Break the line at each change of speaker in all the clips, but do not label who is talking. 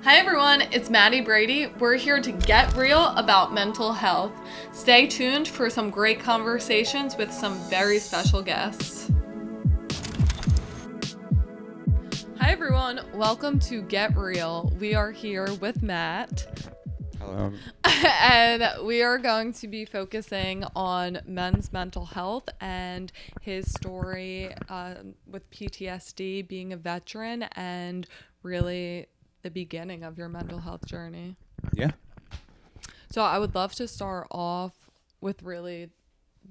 Hi everyone, it's Maddie Brady. We're here to get real about mental health. Stay tuned for some great conversations with some very special guests. Hi everyone, welcome to Get Real. We are here with Matt.
Hello.
And we are going to be focusing on men's mental health and his story with PTSD, being a veteran, and really the beginning of your mental health journey.
Yeah.
So I would love to start off with really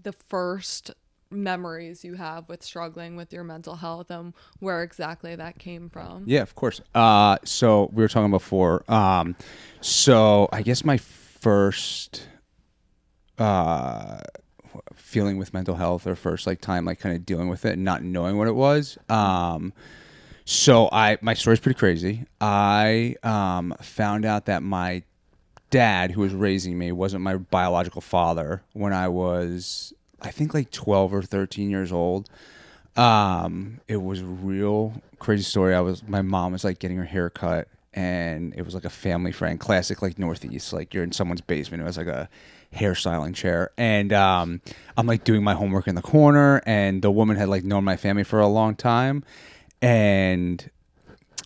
the first memories you have with struggling with your mental health and where exactly that came from.
Yeah, of course. So we were talking before. So I guess my first feeling with mental health, or first time kind of dealing with it and not knowing what it was. So my story's pretty crazy. I found out that my dad, who was raising me, wasn't my biological father when I was, I think, 12 or 13 years old. It was a real crazy story. My mom was getting her hair cut, and it was a family friend, classic Northeast, you're in someone's basement. It was a hairstyling chair, and I'm doing my homework in the corner, and the woman had known my family for a long time, and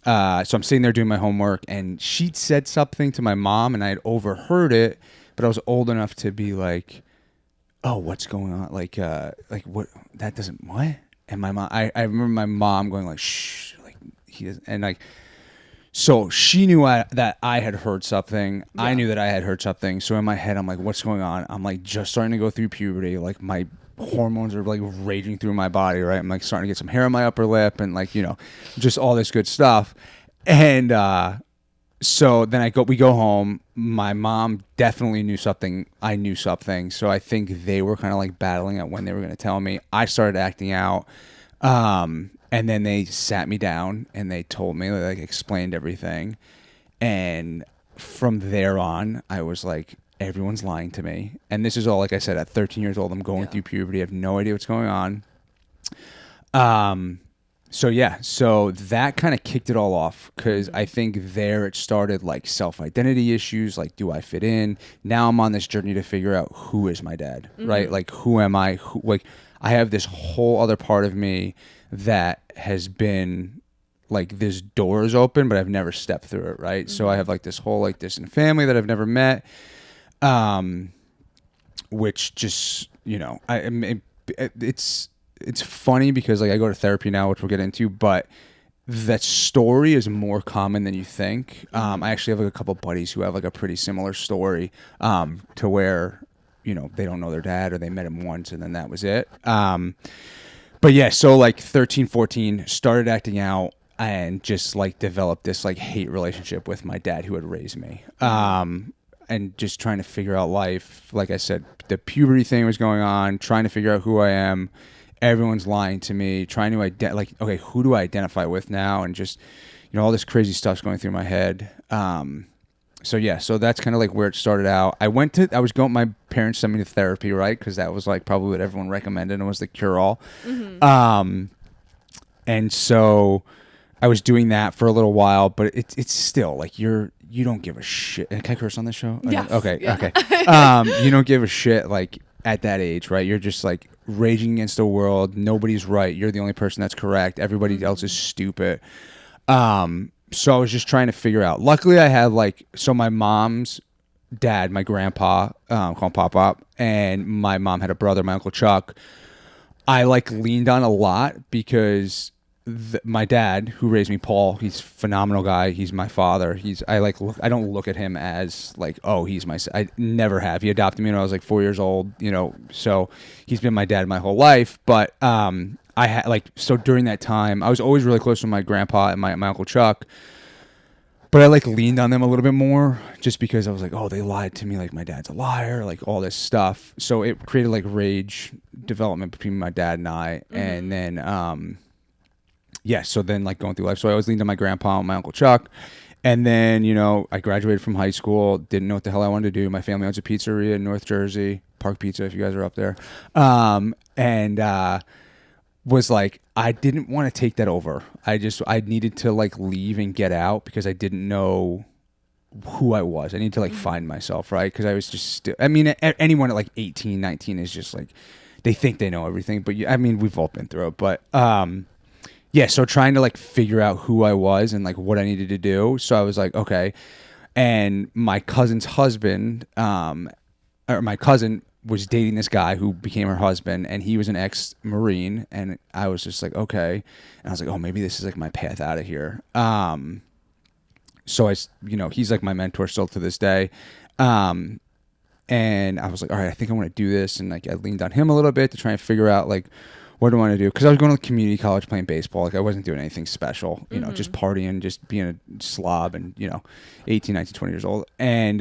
so I'm sitting there doing my homework, and she'd said something to my mom, and I had overheard it, but I was old enough to be oh, what's going on? What? That doesn't, what? And my mom, I remember my mom going shh, he doesn't, and so she knew that I had heard something. Yeah. I knew that I had heard something. So in my head, I'm what's going on? I'm just starting to go through puberty. My hormones are raging through my body, right? I'm starting to get some hair on my upper lip, and just all this good stuff. And so then we go home. My mom definitely knew something. I knew something. So I think they were kind of battling at when they were going to tell me. I started acting out. And then they sat me down and they told me, they explained everything. And from there on, I was everyone's lying to me. And this is all, like I said, at 13 years old, I'm going through puberty. I have no idea what's going on. So that kind of kicked it all off, because I think there it started self-identity issues, do I fit in? Now I'm on this journey to figure out who is my dad, right? Who am I? I have this whole other part of me that has been this door is open, but I've never stepped through it, right? Mm-hmm. So I have this whole distant family that I've never met, which just, it's funny because I go to therapy now, which we'll get into, but that story is more common than you think. I actually have a couple buddies who have a pretty similar story, to where, they don't know their dad, or they met him once and then that was it. But yeah, so 13, 14, started acting out and just developed this hate relationship with my dad, who had raised me. And just trying to figure out life. Like I said, the puberty thing was going on, trying to figure out who I am. Everyone's lying to me, trying to okay, who do I identify with now? And just, all this crazy stuff's going through my head. So that's kind of where it started out. My parents sent me to therapy, right? Because that was probably what everyone recommended, and was the cure-all. Mm-hmm. And so I was doing that for a little while, but it's still you don't give a shit. Can I curse on this show?
Yes.
Okay.
Yeah.
Okay. You don't give a shit at that age, right? You're just raging against the world. Nobody's right. You're the only person that's correct. Everybody else is stupid. So I was just trying to figure out. Luckily, I had so my mom's dad, my grandpa, call him Pop, and my mom had a brother, my Uncle Chuck. I leaned on a lot because my dad, who raised me, Paul, he's a phenomenal guy. He's my father. I don't look at him as oh, he's my. I never have. He adopted me when I was 4 years old. So he's been my dad my whole life. But I had so during that time, I was always really close to my grandpa and my Uncle Chuck. But I leaned on them a little bit more, just because I was oh, they lied to me, my dad's a liar, all this stuff. So it created rage development between my dad and I. Mm-hmm. And then so then going through life. So I always leaned on my grandpa and my Uncle Chuck. And then, I graduated from high school, didn't know what the hell I wanted to do. My family owns a pizzeria in North Jersey, Park Pizza, if you guys are up there. And was I didn't want to take that over. I needed to leave and get out, because I didn't know who I was. I need to like find myself, right? Because I was just still, I mean, anyone at like 18, 19 is just like, they think they know everything, but I mean, we've all been through it. But yeah, so trying to like figure out who I was and like what I needed to do. So I was like, okay. And my cousin's husband, or my cousin was dating this guy who became her husband, and he was an ex-Marine, and I was just like, okay. And I was like, oh, maybe this is like my path out of here. So he's like my mentor still to this day. And I was like, all right, I think I want to do this. And like, I leaned on him a little bit to try and figure out like, what do I want to do? Because I was going to community college playing baseball. Like I wasn't doing anything special, just partying, just being a slob and, 18, 19, 20 years old. And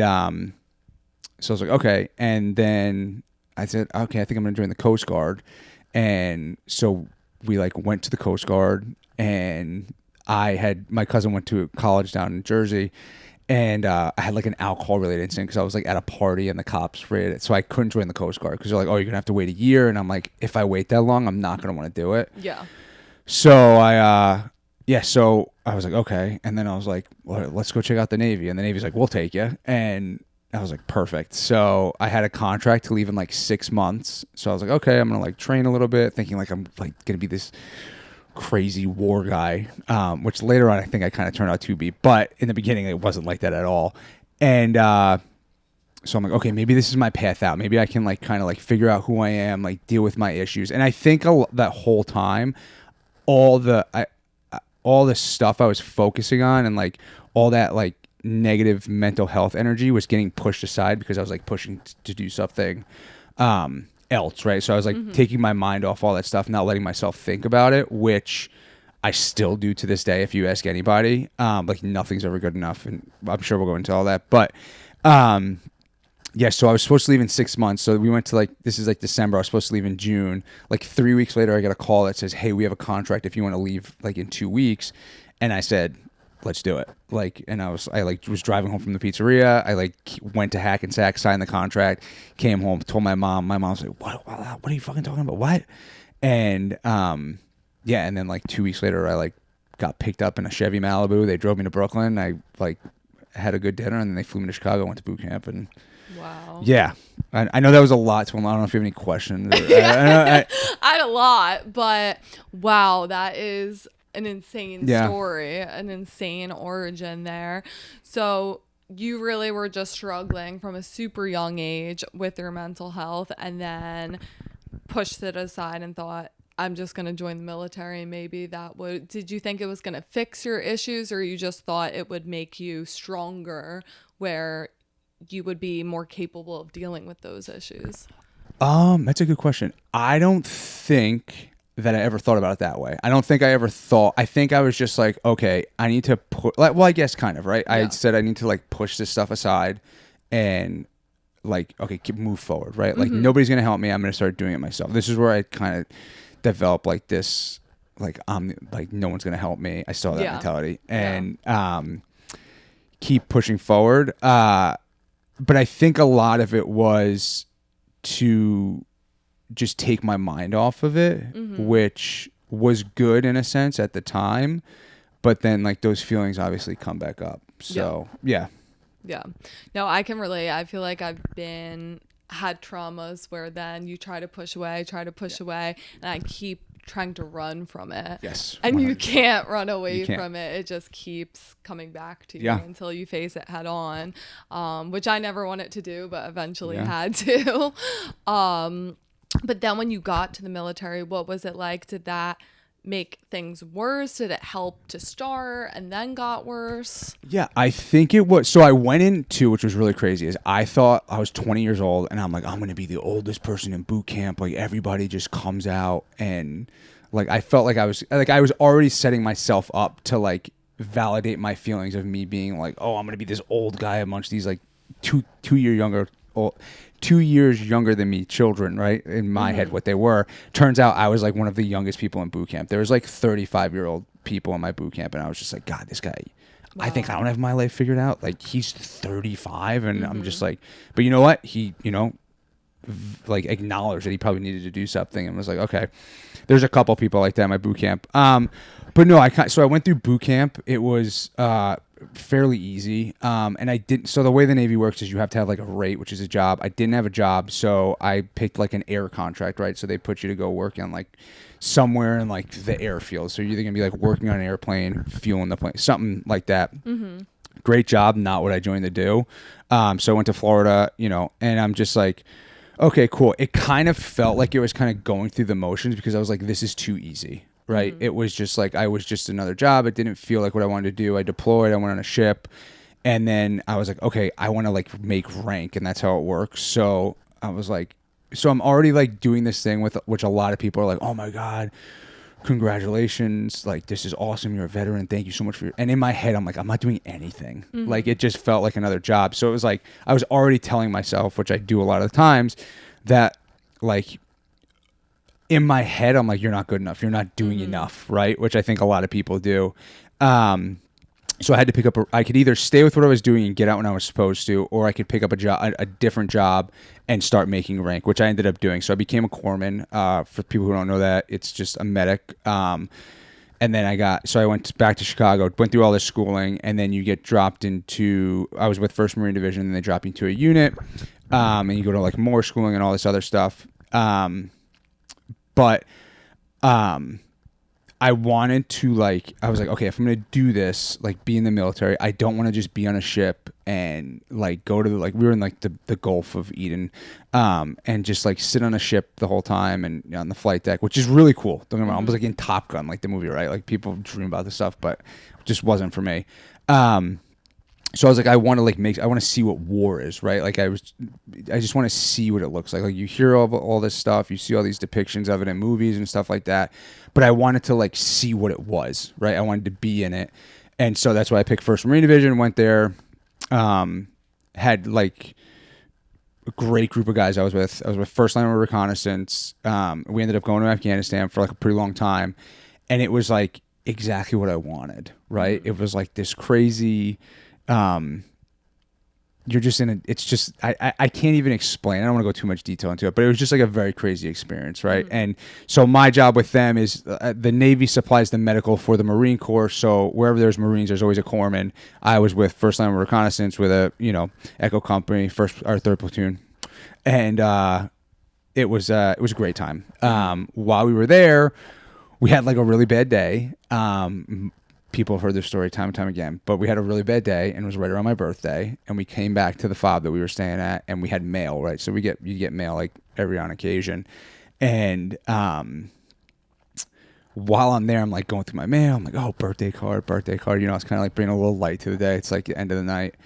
so I was like, okay. And then I said, okay, I think I'm going to join the Coast Guard. And so we like went to the Coast Guard, and my cousin went to college down in Jersey, and I had like an alcohol related incident because I was like at a party and the cops raided it. So I couldn't join the Coast Guard because they're like, oh, you're going to have to wait a year. And I'm like, if I wait that long, I'm not going to want to do it.
Yeah.
So so I was like, okay. And then I was like, well, let's go check out the Navy. And the Navy's like, we'll take you. And I was like, perfect. So I had a contract to leave in like 6 months. So I was like, okay, I'm going to like train a little bit, thinking like I'm like going to be this crazy war guy, which later on I think I kind of turned out to be. But in the beginning, it wasn't like that at all. And so I'm like, okay, maybe this is my path out. Maybe I can like kind of like figure out who I am, like deal with my issues. And I think that whole time, all the stuff I was focusing on and like all that like negative mental health energy was getting pushed aside because I was like pushing to do something else, right? So I was like taking my mind off all that stuff, not letting myself think about it, which I still do to this day. If you ask anybody, like nothing's ever good enough, and I'm sure we'll go into all that. But yeah, so I was supposed to leave in 6 months. So we went to like, this is like December. I was supposed to leave in June. Like 3 weeks later, I got a call that says, hey, we have a contract if you want to leave like in 2 weeks. And I said, let's do it. Like, and I was driving home from the pizzeria. I like went to Hackensack, signed the contract, came home, told my mom. My mom's like, what are you fucking talking about? What? And yeah, and then like 2 weeks later, I like got picked up in a Chevy Malibu. They drove me to Brooklyn. I like had a good dinner, and then they flew me to Chicago. Went to boot camp, and
wow.
Yeah, I know that was a lot. So I don't know if you have any questions.
I had a lot, but wow, that is an insane story, an insane origin there. So you really were just struggling from a super young age with your mental health, and then pushed it aside and thought, I'm just going to join the military. Maybe that would, did you think it was going to fix your issues, or you just thought it would make you stronger where you would be more capable of dealing with those issues?
That's a good question. I don't think that I ever thought about it that way. I don't think I ever thought, I think I was just like, okay, I need to put, like, well, I guess kind of, right? Yeah. I said I need to like push this stuff aside and like, okay, move forward, right? Like nobody's going to help me. I'm going to start doing it myself. This is where I kind of developed like this, like, I'm like, no one's going to help me. I still have that mentality, and keep pushing forward. But I think a lot of it was to just take my mind off of it, which was good in a sense at the time. But then like those feelings obviously come back up. So yeah. No, I can relate. I feel like I've had traumas where then you try to push away, and I keep trying to run from it. Yes. And 100%. You can't run away from it. It just keeps coming back to you until you face it head on, which I never wanted to do, but eventually had to. But then when you got to the military, what was it like? Did that make things worse? Did it help to start and then got worse? Yeah, I think it was. So I went into, which was really crazy, is I thought I was 20 years old, and I'm like, I'm going to be the oldest person in boot camp. Like everybody just comes out, and like I felt like I was already setting myself up to like validate my feelings of me being like, oh, I'm going to be this old guy amongst these like 2 years younger than me children, right? In my head, what they were. Turns out I was like one of the youngest people in boot camp. There was like 35-year-old people in my boot camp, and I was just like, God, this guy, I think I don't have my life figured out. Like he's 35, and I'm just like, but you know what? He, like acknowledged that he probably needed to do something, and was like, okay, there's a couple people like that in my boot camp. But no, so I went through boot camp. It was fairly easy. And I didn't. So the way the Navy works is you have to have like a rate, which is a job. I didn't have a job, so I picked like an air contract, right? So they put you to go work on like somewhere in like the airfield. So you're either gonna be like working on an airplane, fueling the plane, something like that. Great job, not what I joined to do. So I went to Florida, and I'm just like, okay, cool. It kind of felt like it was kind of going through the motions because I was like, this is too easy, right? It was just like, I was just another job. It didn't feel like what I wanted to do. I deployed, I went on a ship, and then I was like, okay, I want to like make rank, and that's how it works. So I was like, so I'm already like doing this thing with which a lot of people are like, oh my God, congratulations, like this is awesome, you're a veteran, thank you so much for your, and in my head I'm like, I'm not doing anything. Like it just felt like another job. So it was like I was already telling myself, which I do a lot of the times, that like in my head I'm like, you're not good enough, you're not doing enough, right? Which I think a lot of people do. So I had to pick up I could either stay with what I was doing and get out when I was supposed to, or I could pick up a different job and start making rank, which I ended up doing. So I became a corpsman. For people who don't know that, it's just a medic. And then I went back to Chicago, went through all this schooling, and then you get dropped into, I was with 1st Marine Division, and they drop you into a unit, and you go to like more schooling and all this other stuff. But I wanted to I was like, okay, if I'm going to do this, like be in the military, I don't want to just be on a ship and like go to we were in like the Gulf of Eden, and just like sit on a ship the whole time and on the flight deck, which is really cool. Don't get me wrong. I was like in Top Gun, like the movie, right? Like people dream about this stuff, but it just wasn't for me. So I was like, I want to I want to see what war is, right? Like I just want to see what it looks like. Like you hear all this stuff, you see all these depictions of it in movies and stuff like that, but I wanted to like see what it was, right? I wanted to be in it, and so that's why I picked 1st Marine Division. Went there, had like a great group of guys I was with. I was with 1st Line Reconnaissance. We ended up going to Afghanistan for like a pretty long time, and it was like exactly what I wanted, right? It was like this crazy. You're just it's just, I can't even explain. I don't want to go too much detail into it, but it was just like a very crazy experience. Right. And so my job with them is the Navy supplies the medical for the Marine Corps. So wherever there's Marines, there's always a corpsman. I was with 1st Line Reconnaissance with a, Echo Company, 3rd Platoon. And, it was a great time. While we were there, we had like a really bad day. People have heard this story time and time again, but we had a really bad day, and it was right around my birthday, and we came back to the fob that we were staying at, and we had mail, right? So you get mail like every on occasion, and while I'm there, I'm like going through my mail, I'm like, oh, birthday card, it's kind of like bringing a little light to the day. It's like the end of the night,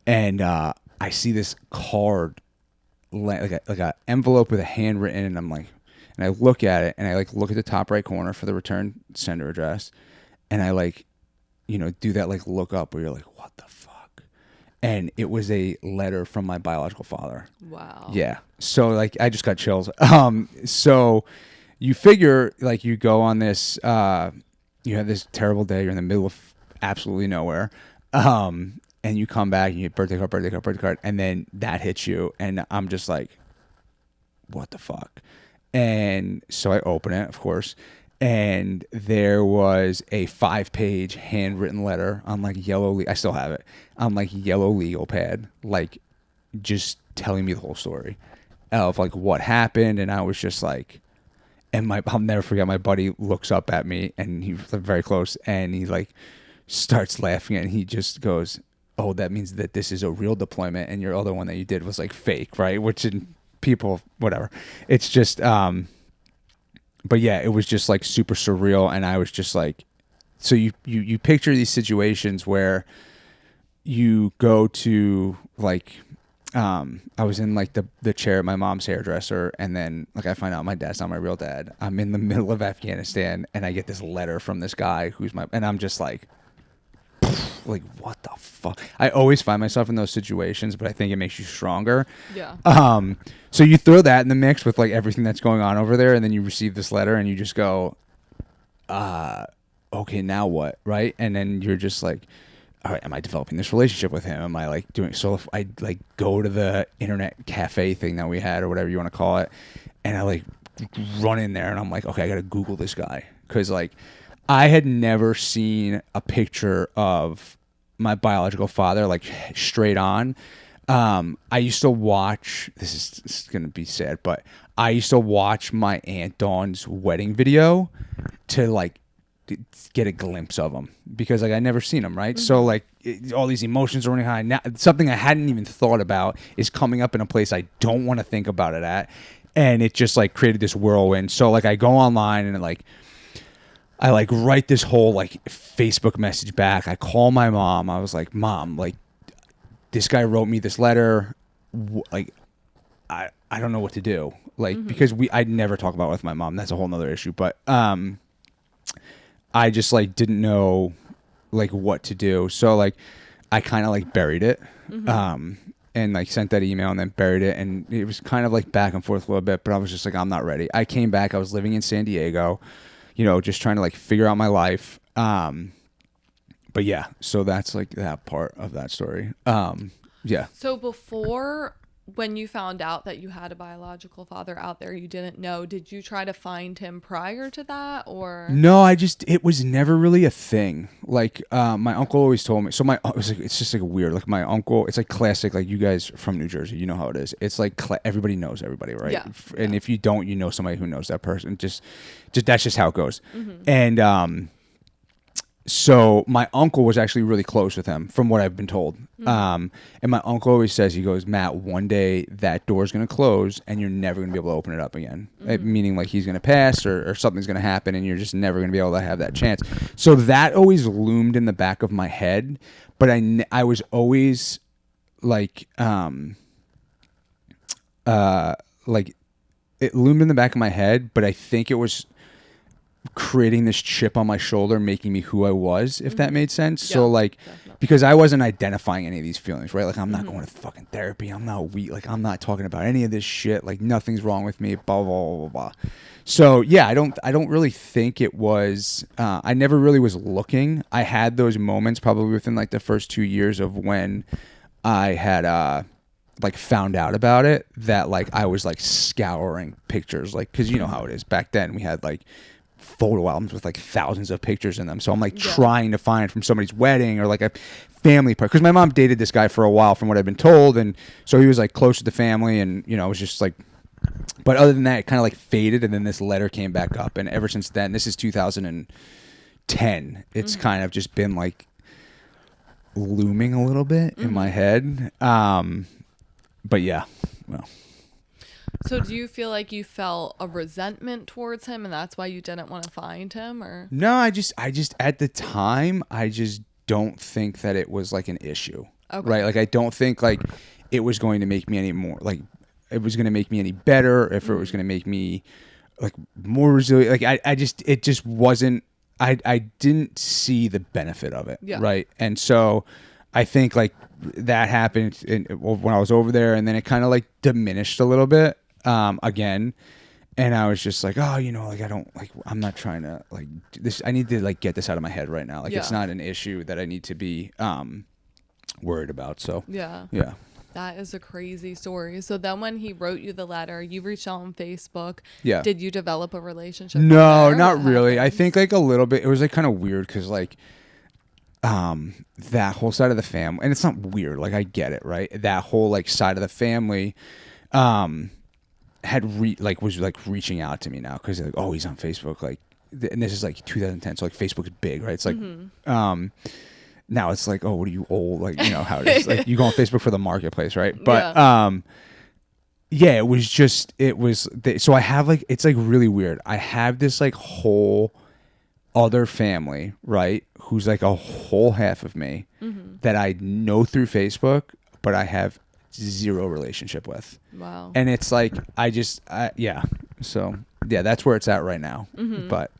and I see this card, like a envelope with a handwritten, and I'm like, and I look at it, and I like look at the top right corner for the return sender address, and I like, do that like look up where you're like, what the fuck? And it was a letter from my biological father.
Wow.
Yeah. So like I just got chills. So you figure like you go on this, you have this terrible day, you're in the middle of absolutely nowhere. And you come back and you get birthday card, and then that hits you, and I'm just like, what the fuck? And so I open it, of course. And there was a 5-page handwritten letter on like I still have it on like yellow legal pad, like just telling me the whole story of like what happened. And I was just like, and I'll never forget, my buddy looks up at me, and he was very close, and he like starts laughing, and he just goes, oh, that means that this is a real deployment, and your other one that you did was like fake, right? Which in people, whatever. It's just, but yeah, it was just like super surreal, and I was just like, so you picture these situations where you go to like, I was in like the chair at my mom's hairdresser, and then like I find out my dad's not my real dad. I'm in the middle of Afghanistan, and I get this letter from this guy and I'm just like what the fuck? I always find myself in those situations, but I think it makes you stronger.
Yeah.
So you throw that in the mix with like everything that's going on over there, and then you receive this letter, and you just go, okay, now what? Right? And then you're just like, all right, am I developing this relationship with him? Am I like doing, so if I like go to the internet cafe thing that we had, or whatever you want to call it, and I like run in there, and I'm like, okay, I got to Google this guy. 'Cause like I had never seen a picture of my biological father, like straight on. I used to watch, this is going to be sad, but I used to watch my Aunt Dawn's wedding video to like get a glimpse of him because like I never seen him, right? So like all these emotions are running high. Now, something I hadn't even thought about is coming up in a place I don't want to think about it at. And it just like created this whirlwind. So like I go online and like, I like write this whole like Facebook message back. I call my mom. I was like, Mom, like this guy wrote me this letter. Like, I don't know what to do. Like, because I'd never talk about it with my mom. That's a whole nother issue. But, I just like didn't know like what to do. So like, I kind of like buried it. And like sent that email and then buried it. And it was kind of like back and forth a little bit, but I was just like, I'm not ready. I came back. I was living in San Diego, you know, just trying to like figure out my life. But yeah, so that's like that part of that story. Yeah.
So before, when you found out that you had a biological father out there you didn't know, did you try to find him prior to that, or?
No, it was never really a thing. Like, my uncle always told me, so it was like, it's just like weird. Like my uncle, it's like classic, like you guys from New Jersey, you know how it is. It's like everybody knows everybody, right?
Yeah.
And if you don't, you know somebody who knows that person. Just that's just how it goes. And, so my uncle was actually really close with him from what I've been told. And my uncle always says, he goes, Matt, one day that door's going to close and you're never going to be able to open it up again. Meaning like he's going to pass or something's going to happen and you're just never going to be able to have that chance. So that always loomed in the back of my head. But I was always like it loomed in the back of my head, but I think it was creating this chip on my shoulder, making me who I was, if that made sense.
Yeah,
so like,
definitely.
because I wasn't identifying any of these feelings, right? Like I'm not going to fucking therapy. I'm not weak. Like I'm not talking about any of this shit. Like nothing's wrong with me, blah, blah, blah, blah, blah. So yeah, I don't really think it was, I never really was looking. I had those moments probably within like the first 2 years of when I had, like found out about it, that like I was like scouring pictures, like, cause you know how it is back then. We had like photo albums with like thousands of pictures in them. So I'm like trying to find from somebody's wedding or like a family part. Cause my mom dated this guy for a while from what I've been told. And so he was like close to the family and, you know, it was just like, but other than that, it kind of like faded. And then this letter came back up. And ever since then, this is 2010. It's kind of just been like looming a little bit in my head. But yeah, well.
So do you feel like you felt a resentment towards him and that's why you didn't want to find him, or?
No, I just at the time, I just don't think that it was like an issue. Okay. Right? Like I don't think like it was going to make me any more, like it was going to make me any better, if it was going to make me like more resilient. Like it just wasn't, I didn't see the benefit of it. Yeah. Right. And so I think like that happened when I was over there, and then it kind of like diminished a little bit again. And I was just like, oh, you know, like I'm not trying to like this. I need to like get this out of my head right now. Like it's not an issue that I need to be worried about. So yeah.
That is a crazy story. So then when he wrote you the letter, you reached out on Facebook.
Yeah.
Did you develop a relationship?
No, not really. I think like a little bit. It was like kind of weird because like that whole side of the family, and it's not weird, like I get it, right? That whole like side of the family was like reaching out to me now because like, oh, he's on Facebook, like, and this is like 2010, so like Facebook's big, right? It's like now it's like, oh, what are you old, like, you know how it is, like you go on Facebook for the marketplace, right? But it was so I have like, it's like really weird. I have this like whole other family, right, who's like a whole half of me that I know through Facebook, but I have zero relationship with. Wow. And it's like so that's where it's at right now. But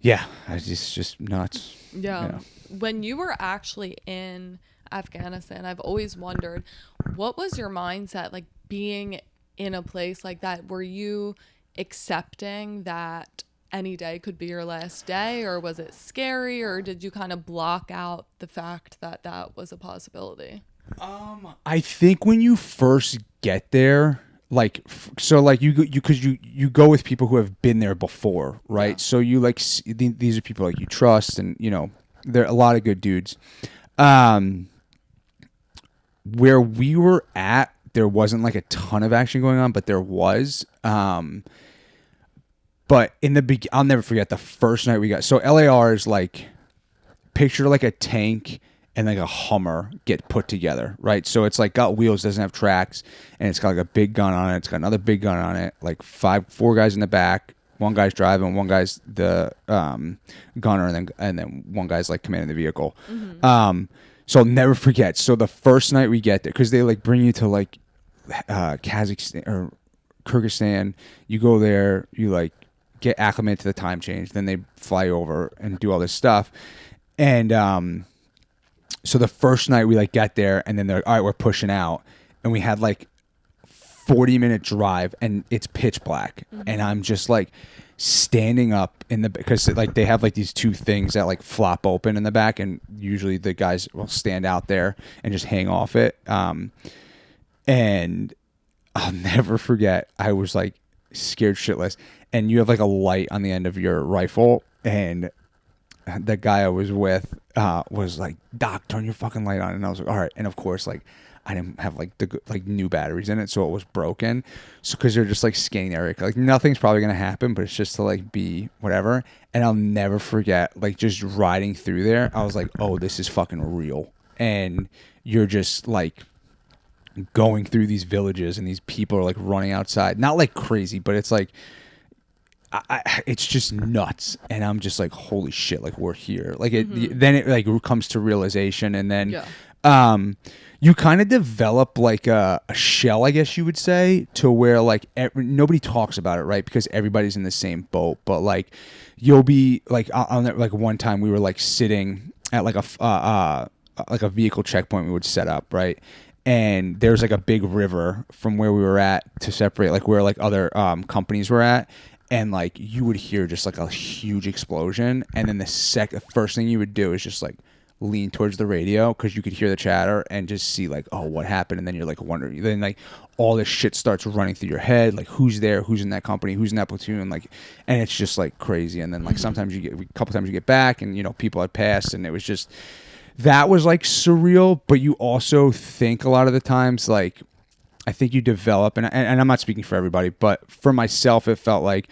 it's just nuts.
Yeah. When you were actually in Afghanistan, I've always wondered, what was your mindset like being in a place like that? Were you accepting that any day could be your last day, or was it scary, or did you kind of block out the fact that that was a possibility?
I think when you first get there, like, so like you go with people who have been there before, right? Yeah. So you like these are people like you trust, and you know, They're a lot of good dudes. Where we were at, there wasn't like a ton of action going on, but there was. But in the I'll never forget the first night we got. So LAR is like, picture like a tank and like a Hummer get put together, right? So it's like got wheels, doesn't have tracks, and it's got like a big gun on it. It's got another big gun on it, like four guys in the back. One guy's driving, one guy's the gunner, and then one guy's like commanding the vehicle. So I'll never forget. So the first night we get there, because they like bring you to like Kazakhstan or Kyrgyzstan. You go there, you like get acclimated to the time change. Then they fly over and do all this stuff. And so the first night we like got there, and then they're like, all right, we're pushing out, and we had like 40-minute drive, and it's pitch black, and I'm just like standing up in the, because like they have like these two things that like flop open in the back, and usually the guys will stand out there and just hang off it. And I'll never forget, I was like scared shitless, and you have like a light on the end of your rifle, and the guy I was with was like, Doc, turn your fucking light on. And I was like, all right. And of course, like I didn't have like the like new batteries in it, so it was broken. So because they're just like scanning the area, like nothing's probably gonna happen, but it's just to like be whatever. And I'll never forget, like just riding through there, I was like, oh, this is fucking real. And you're just like going through these villages, and these people are like running outside, not like crazy, but it's like it's just nuts. And I'm just like, holy shit, like we're here. Like then it like comes to realization, and then you kind of develop like a shell, I guess you would say, to where like nobody talks about it, right? Because everybody's in the same boat. But like you'll be like, like one time we were like sitting at like a vehicle checkpoint we would set up, right? And there's like a big river from where we were at to separate like where like other companies were at. And like you would hear just like a huge explosion, and then the first thing you would do is just like lean towards the radio, because you could hear the chatter and just see like, oh, what happened? And then you're like wondering, then like all this shit starts running through your head, like who's there, who's in that company, who's in that platoon, like, and it's just like crazy. And then like sometimes a couple times you get back, and you know people had passed, and it was just, that was like surreal. But you also think a lot of the times, like I think you develop, and I'm not speaking for everybody, but for myself, it felt like,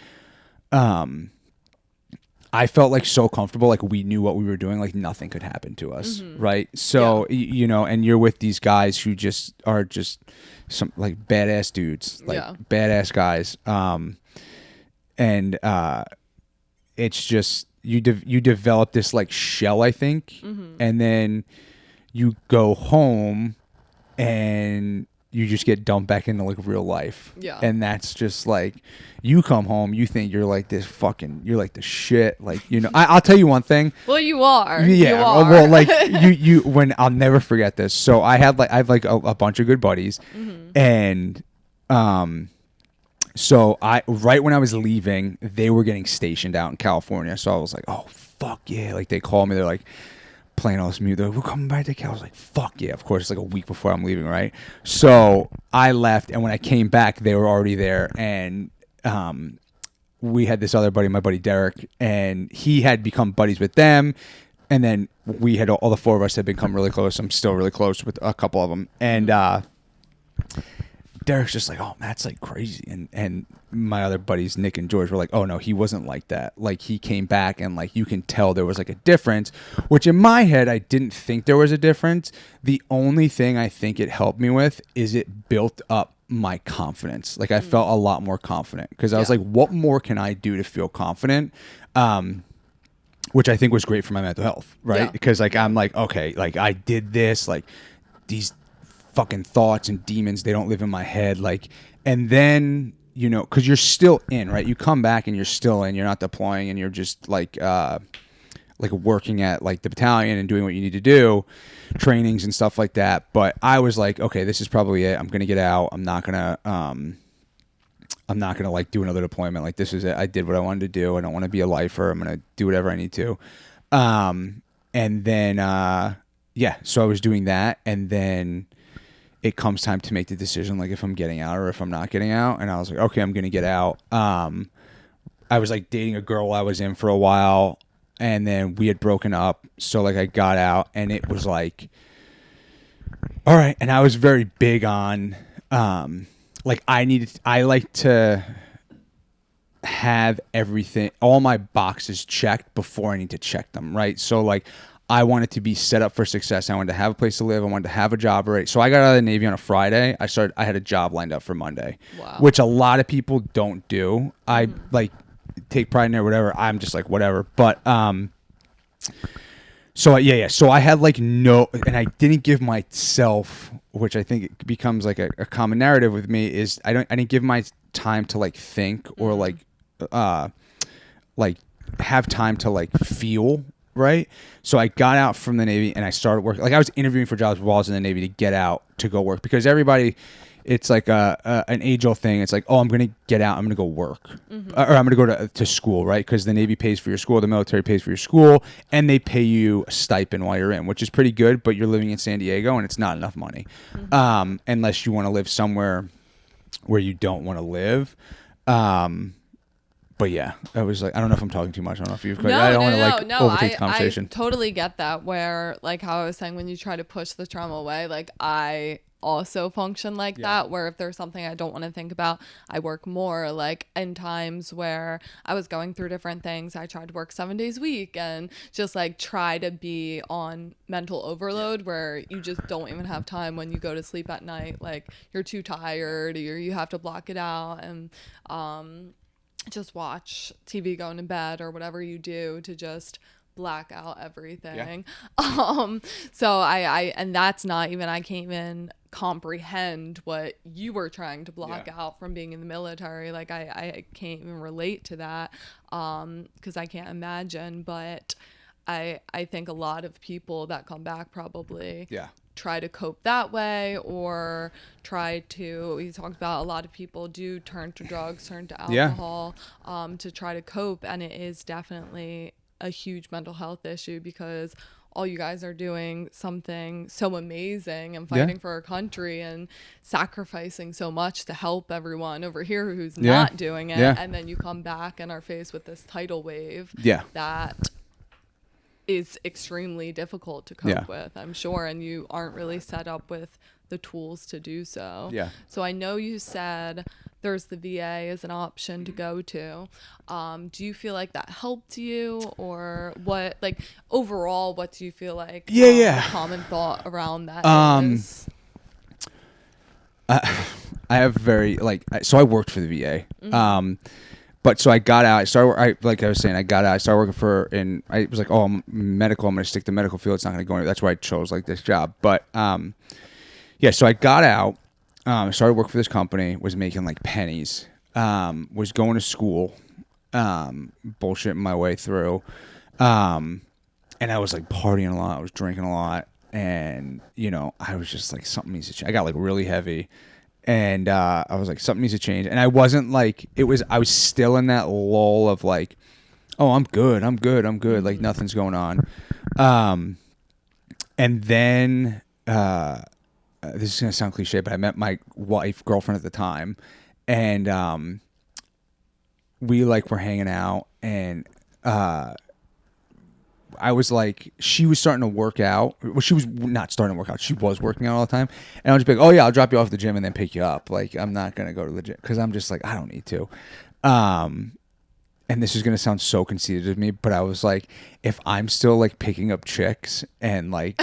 I felt like so comfortable, like we knew what we were doing, like nothing could happen to us, right? So, you know, and you're with these guys who just are just some like badass dudes, like badass guys. And it's just, you develop this like shell, I think, and then you go home and you just get dumped back into like real life. Yeah. And that's just like, you come home, you think you're like this fucking, you're like the shit. Like, you know, I'll tell you one thing.
Well, you are.
Yeah.
You are.
Well, like when I'll never forget this. So I have like a bunch of good buddies, and, so right when I was leaving, they were getting stationed out in California. So I was like, oh fuck yeah. Like they called me, they're like, playing all this music, they're like, we're coming back to Cal. I was like, fuck yeah, of course. It's like a week before I'm leaving, right? So I left, and when I came back, they were already there. And we had this other buddy, my buddy Derek, and he had become buddies with them. And then we had all the four of us had become really close. I'm still really close with a couple of them. And Derek's just like, oh, that's like crazy. And my other buddies, Nick and George, were like, oh no, he wasn't like that. Like he came back, and like you can tell there was like a difference, which in my head, I didn't think there was a difference. The only thing I think it helped me with is it built up my confidence. Like I felt a lot more confident, because I was like, what more can I do to feel confident? Which I think was great for my mental health, right? Yeah. Because like, I'm like, okay, like I did this, like these fucking thoughts and demons, they don't live in my head. Like, and then, you know, because you're still in, right? You come back and you're still in, you're not deploying, and you're just like working at like the battalion and doing what you need to do, trainings and stuff like that. But I was like, okay, this is probably it. I'm gonna get out. I'm not gonna like do another deployment. Like this is it. I did what I wanted to do. I don't want to be a lifer. I'm gonna do whatever I need to. And then so I was doing that, and then it comes time to make the decision, like if I'm getting out or if I'm not getting out. And I was like, okay, I'm going to get out. I was like dating a girl I was in for a while. and then we had broken up. So like I got out, and it was like, all right. And I was very big on, like I like to have everything, all my boxes checked before I need to check them, right? So like I wanted to be set up for success. I wanted to have a place to live. I wanted to have a job, right? So I got out of the Navy on a Friday. I had a job lined up for Monday,
Wow.
which a lot of people don't do. I like take pride in it or whatever. I'm just like, whatever. But, so yeah. So I had like no, and I didn't give myself, which I think it becomes like a common narrative with me, is I didn't give my time to like think or like have time to like feel, right? So I got out from the Navy and I started working. Like I was interviewing for jobs while I was in the Navy to get out to go work, because everybody, it's like an age-old thing. It's like, oh, I'm going to get out. I'm going to go work, or I'm going to go to school, right? Because the Navy pays for your school, the military pays for your school, and they pay you a stipend while you're in, which is pretty good. But you're living in San Diego, and it's not enough money, unless you want to live somewhere where you don't want to live. But yeah, I was like, I don't know if I'm talking too much. I don't know if you've. I don't want to overtake the conversation.
I totally get that. Where like how I was saying, when you try to push the trauma away, like I also function like that, where if there's something I don't want to think about, I work more. Like in times where I was going through different things, I tried to work 7 days a week and just like try to be on mental overload, where you just don't even have time when you go to sleep at night. Like you're too tired, or you have to block it out and just watch TV going to bed or whatever you do to just black out everything. So I and that's not even, I can't even comprehend what you were trying to block out from being in the military. Like I can't even relate to that, because I can't imagine. But I think a lot of people that come back probably try to cope that way, or try to, we talked about, a lot of people do turn to drugs, turn to alcohol, to try to cope. And it is definitely a huge mental health issue, because all you guys are doing something so amazing and fighting for our country and sacrificing so much to help everyone over here who's not doing it. And then you come back and are faced with this tidal wave that is extremely difficult to cope with, I'm sure, and you aren't really set up with the tools to do so. So I know you said there's the VA as an option to go to. Do you feel like that helped you, or what, like overall, what do you feel like the common thought around that is?
I have very so I worked for the VA. But so I got out. Like I was saying, I got out. I started working I was like, oh, I'm medical. I'm going to stick to medical field. It's not going to go anywhere. That's why I chose like this job. But so I got out. Started working for this company. Was making like pennies. Was going to school. Bullshitting my way through. And I was like partying a lot. I was drinking a lot. And I was just like, something needs to change. I got like really heavy. And I was like, something needs to change. And I wasn't like, I was still in that lull of like, oh, I'm good. Like nothing's going on. And then, this is going to sound cliche, but I met my girlfriend at the time. And we like were hanging out, and I was like, she was starting to work out. Well, she was not starting to work out. She was working out all the time. And I was just like, oh yeah, I'll drop you off at the gym and then pick you up. Like, I'm not going to go to the gym, because I'm just like, I don't need to. And this is going to sound so conceited of me, but I was like, if I'm still like picking up chicks and like,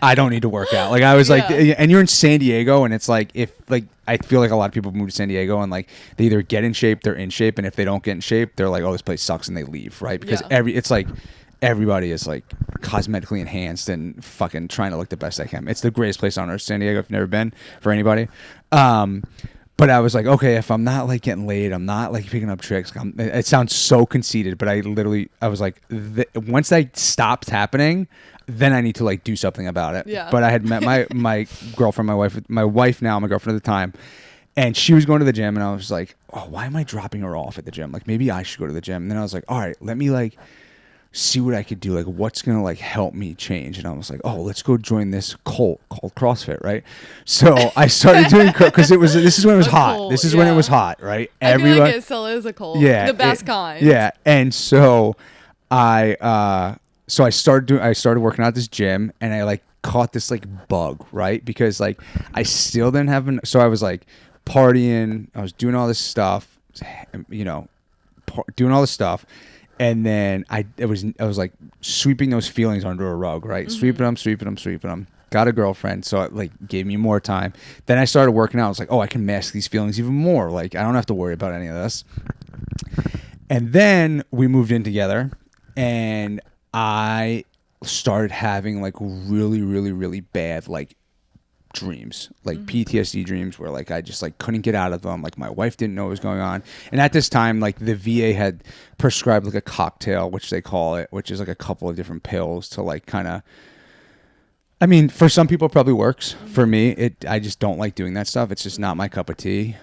I don't need to work out. Like I was like, and you're in San Diego, and it's like, if like, I feel like a lot of people move to San Diego and like they either get in shape, they're in shape. And if they don't get in shape, they're like, oh, this place sucks, and they leave. Right. Because it's like, everybody is like cosmetically enhanced and fucking trying to look the best they can. It's the greatest place on earth, San Diego, if you've never been, for anybody. But I was like, okay, if I'm not like getting laid, I'm not like picking up tricks. It sounds so conceited, but I was like, once that stopped happening, then I need to like do something about it. Yeah. But I had met my girlfriend, my wife now, my girlfriend at the time, and she was going to the gym, and I was like, oh, why am I dropping her off at the gym? Like maybe I should go to the gym. And then I was like, all right, let me like see what I could do, like what's gonna like help me change. And I was like, oh, let's go join this cult called CrossFit, right? So I started doing because this is when it was hot. Cult, this is when it was hot, right?
I feel like it still is a cult, the best kind.
Yeah, and so I started working out at this gym, and I like caught this like bug, right? Because like I still didn't have so I was like partying, I was doing all this stuff, you know, doing all this stuff, and then I was like sweeping those feelings under a rug, right? Sweeping them. Got a girlfriend, so it like gave me more time. Then I started working out. I was like, oh, I can mask these feelings even more. Like I don't have to worry about any of this. And then we moved in together, and I started having like really, really, really bad like dreams, like PTSD dreams, where like I just like couldn't get out of them. Like my wife didn't know what was going on. And at this time, like the VA had prescribed like a cocktail, which they call it, which is like a couple of different pills to like kind of, I mean, for some people it probably works. For me, I just don't like doing that stuff. It's just not my cup of tea.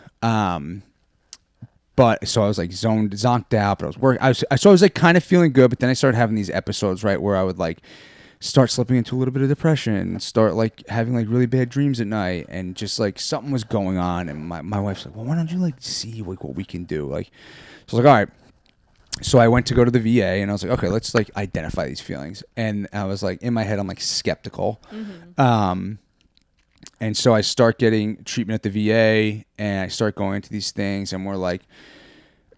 But so I was like zonked out, but I was working. So I was like kind of feeling good, but then I started having these episodes, right, where I would like start slipping into a little bit of depression, start like having like really bad dreams at night, and just like something was going on. And my wife's like, well, why don't you like see like what we can do? Like, so I was like, all right. So I went to go to the VA, and I was like, okay, let's like identify these feelings. And I was like, in my head, I'm like skeptical. And so I start getting treatment at the VA, and I start going into these things, and we're like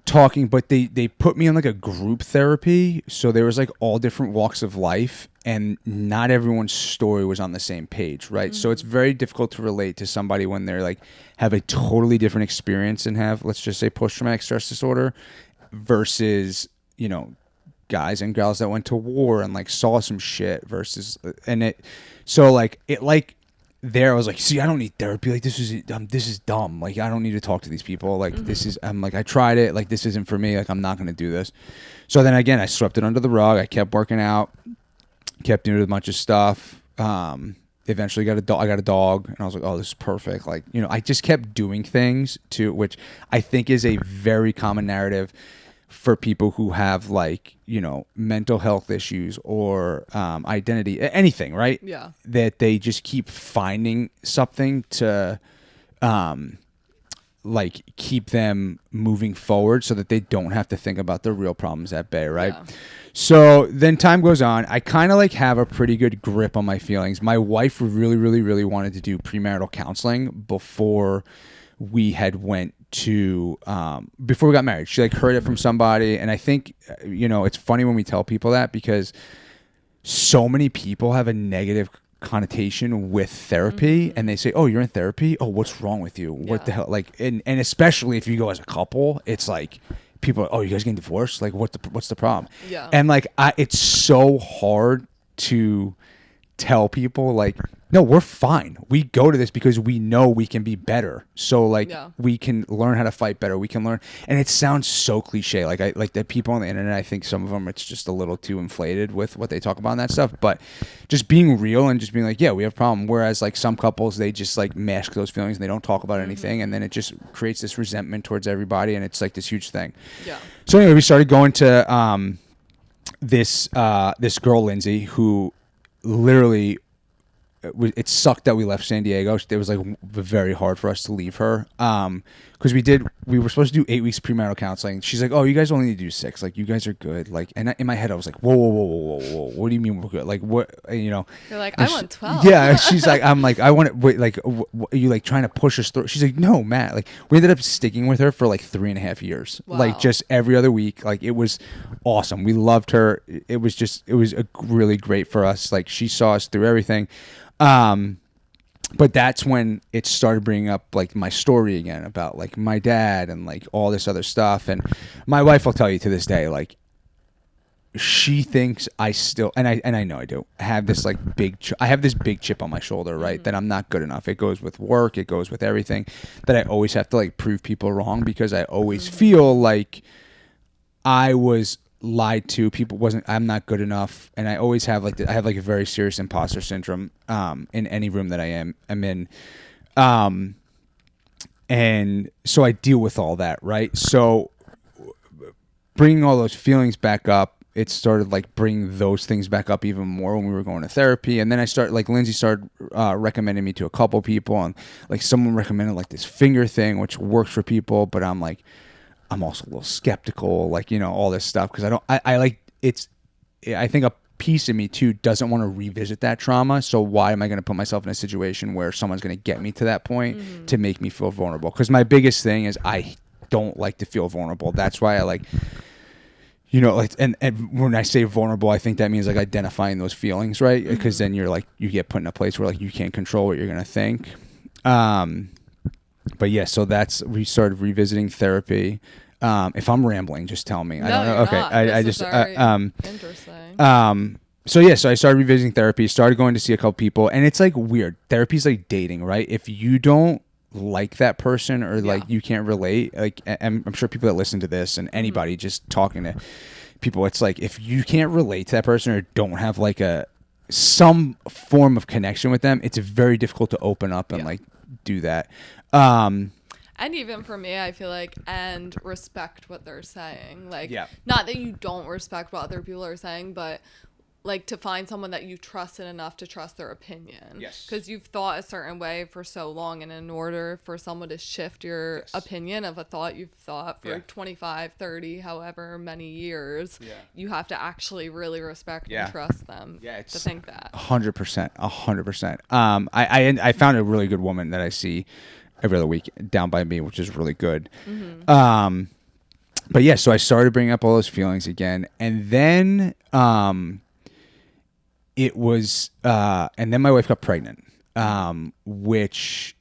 talking, but they put me in like a group therapy. So there was like all different walks of life, and not everyone's story was on the same page, right? So it's very difficult to relate to somebody when they're like have a totally different experience and have, let's just say, post-traumatic stress disorder versus, you know, guys and girls that went to war and like saw some shit versus, and it, so like it like, there I was like, see, I don't need therapy, like this is dumb, like I don't need to talk to these people, like this is, I'm like, I tried it, like this isn't for me, like I'm not going to do this. So then again, I swept it under the rug. I kept working out, kept doing a bunch of stuff, eventually got a dog. I got a dog, and I was like, oh, this is perfect. Like, you know, I just kept doing things to, which I think is a very common narrative for people who have like, you know, mental health issues or identity, anything, right?
Yeah.
That they just keep finding something to like keep them moving forward so that they don't have to think about the real problems at bay, right?
Yeah.
So then time goes on. I kind of like have a pretty good grip on my feelings. My wife really, really, really wanted to do premarital counseling before we had went to before we got married. She like heard it from somebody, and I think, you know, it's funny when we tell people that, because so many people have a negative connotation with therapy, and they say, oh, you're in therapy, oh, what's wrong with you, what the hell, like, and especially if you go as a couple, it's like people are, oh, you guys getting divorced, like what's the problem? And like it's so hard to tell people like, no, we're fine. We go to this because we know we can be better. So like we can learn how to fight better. We can learn, and it sounds so cliche. Like I like the people on the internet, I think some of them it's just a little too inflated with what they talk about and that stuff. But just being real and just being like, yeah, we have a problem. Whereas like some couples, they just like mask those feelings and they don't talk about anything, and then it just creates this resentment towards everybody, and it's like this huge thing. So anyway, we started going to this girl, Lindsay, who literally, it sucked that we left San Diego. It was like very hard for us to leave her, because we were supposed to do 8 weeks premarital counseling. She's like, oh, you guys only need to do 6, like you guys are good, like, and in my head I was like, whoa, what do you mean we're good, like what, you know,
you're like, I want 12.
Yeah. She's like, I'm like, I want to wait, like are you like trying to push us through? She's like, no, Matt, like we ended up sticking with her for like 3.5 years. Like just every other week. Like it was awesome. We loved her. It was really great for us. Like she saw us through everything. But that's when it started bringing up like my story again about like my dad and like all this other stuff. And my wife will tell you to this day, like she thinks I still, and I know I do, have this like I have this big chip on my shoulder, right? That I'm not good enough. It goes with work. It goes with everything, that I always have to like prove people wrong, because I always feel like I was lied to. I'm not good enough, and I always have like I have like a very serious imposter syndrome in any room that I'm in, and so I deal with all that, right? So bringing all those feelings back up, it started like bringing those things back up even more when we were going to therapy. And then Lindsay started recommending me to a couple people, and like someone recommended like this finger thing, which works for people, but I'm also a little skeptical, like, you know, all this stuff, because I like, it's I think a piece of me too doesn't want to revisit that trauma. So why am I going to put myself in a situation where someone's going to get me to that point to make me feel vulnerable? Because my biggest thing is I don't like to feel vulnerable. That's why I like, you know, like, and when I say vulnerable, I think that means like identifying those feelings, right? Because then you're like, you get put in a place where like you can't control what you're going to think. But yeah, so we started revisiting therapy. If I'm rambling, just tell me.
No,
I don't know.
you're
Okay.
not.
I
This
just,
is very interesting.
so yeah, so I started revisiting therapy, started going to see a couple people, and it's like weird. Therapy's like dating, right? If you don't like that person or like you can't relate, like I'm sure people that listen to this and anybody just talking to people, it's like if you can't relate to that person or don't have like some form of connection with them, it's very difficult to open up and like do that.
And even for me, I feel like, and respect what they're saying. Like, not that you don't respect what other people are saying, but like to find someone that you trusted enough to trust their opinion.
Yes.
Because you've thought a certain way for so long, and in order for someone to shift your opinion of a thought you've thought for 25, 30, however many years, you have to actually really respect and trust them to think that.
100%. 100%. I found a really good woman that I see every other week down by me, which is really good. But yeah, so I started bringing up all those feelings again, and then it was and then my wife got pregnant, which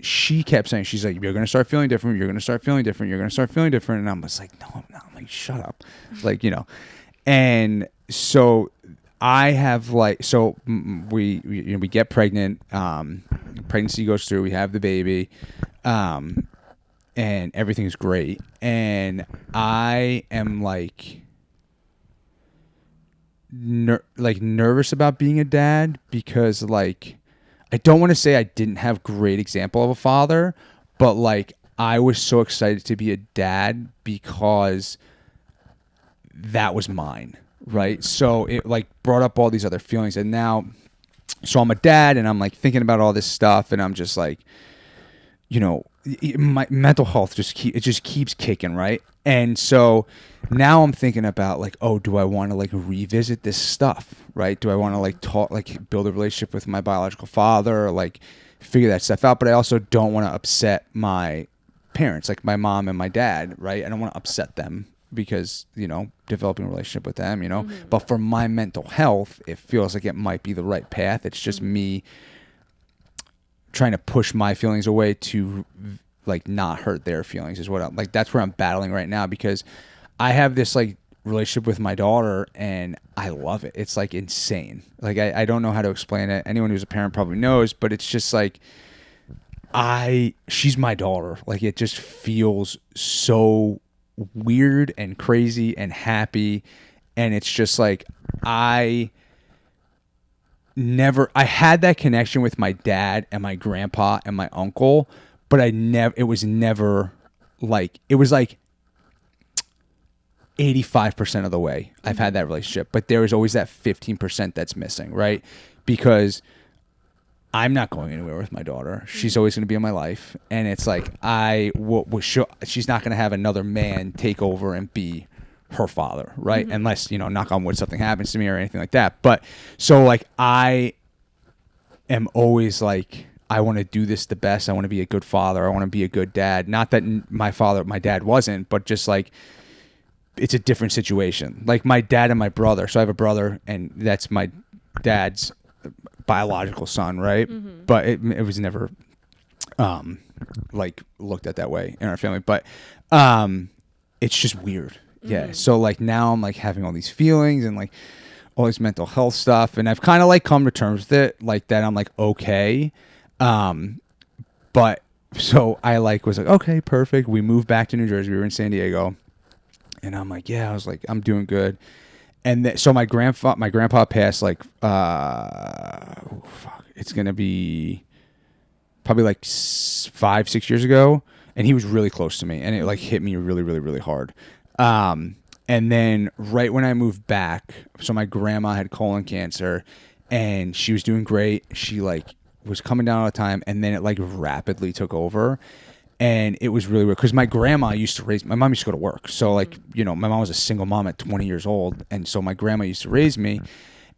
she kept saying, she's like, you're gonna start feeling different, you're gonna start feeling different, you're gonna start feeling different. And I'm just like, no, I'm not. I'm like, shut up. Like, you know. And so I have like, so we get pregnant, pregnancy goes through, we have the baby, and everything's great. And I am like nervous about being a dad because like, I don't want to say I didn't have great example of a father, but like I was so excited to be a dad because that was mine. Right. So it like brought up all these other feelings, and now, so I'm a dad and I'm like thinking about all this stuff, and I'm just like, you know, my mental health just keeps kicking. Right. And so now I'm thinking about like, oh, do I want to like revisit this stuff? Right. Do I want to like talk, like build a relationship with my biological father, or like figure that stuff out? But I also don't want to upset my parents, like my mom and my dad. Right. I don't want to upset them because, you know, developing a relationship with them, you know, but for my mental health, it feels like it might be the right path. It's just me trying to push my feelings away to like not hurt their feelings is what I'm like. That's where I'm battling right now, because I have this like relationship with my daughter and I love it. It's like insane. Like I don't know how to explain it. Anyone who's a parent probably knows, but it's just like she's my daughter. Like it just feels so weird and crazy and happy, and it's just like I had that connection with my dad and my grandpa and my uncle, but it was never like, it was like 85% of the way I've had that relationship, but there is always that 15% that's missing, right? Because I'm not going anywhere with my daughter. She's always going to be in my life. And it's like, she's not going to have another man take over and be her father, right? Unless, you know, knock on wood, something happens to me or anything like that. But so like, I am always like, I want to do this the best. I want to be a good father. I want to be a good dad. Not that my dad wasn't, but just like, it's a different situation. Like my dad and my brother. So I have a brother, and that's my dad's biological son, right? But it was never like looked at that way in our family. But it's just weird. Yeah. So like now I'm like having all these feelings and like all this mental health stuff, and I've kind of like come to terms with it, like that I'm like okay. But so I like was like, okay, perfect. We moved back to New Jersey. We were in San Diego. And I'm like, yeah, I was like, I'm doing good. And so my grandpa passed like, it's going to be probably like 5-6 years ago. And he was really close to me, and it like hit me really, really, really hard. And then right when I moved back, so my grandma had colon cancer and she was doing great. She like was coming down all the time, and then it like rapidly took over. And it was really weird because my grandma used to raise, my mom used to go to work. So like, you know, my mom was a single mom at 20 years old. And so my grandma used to raise me.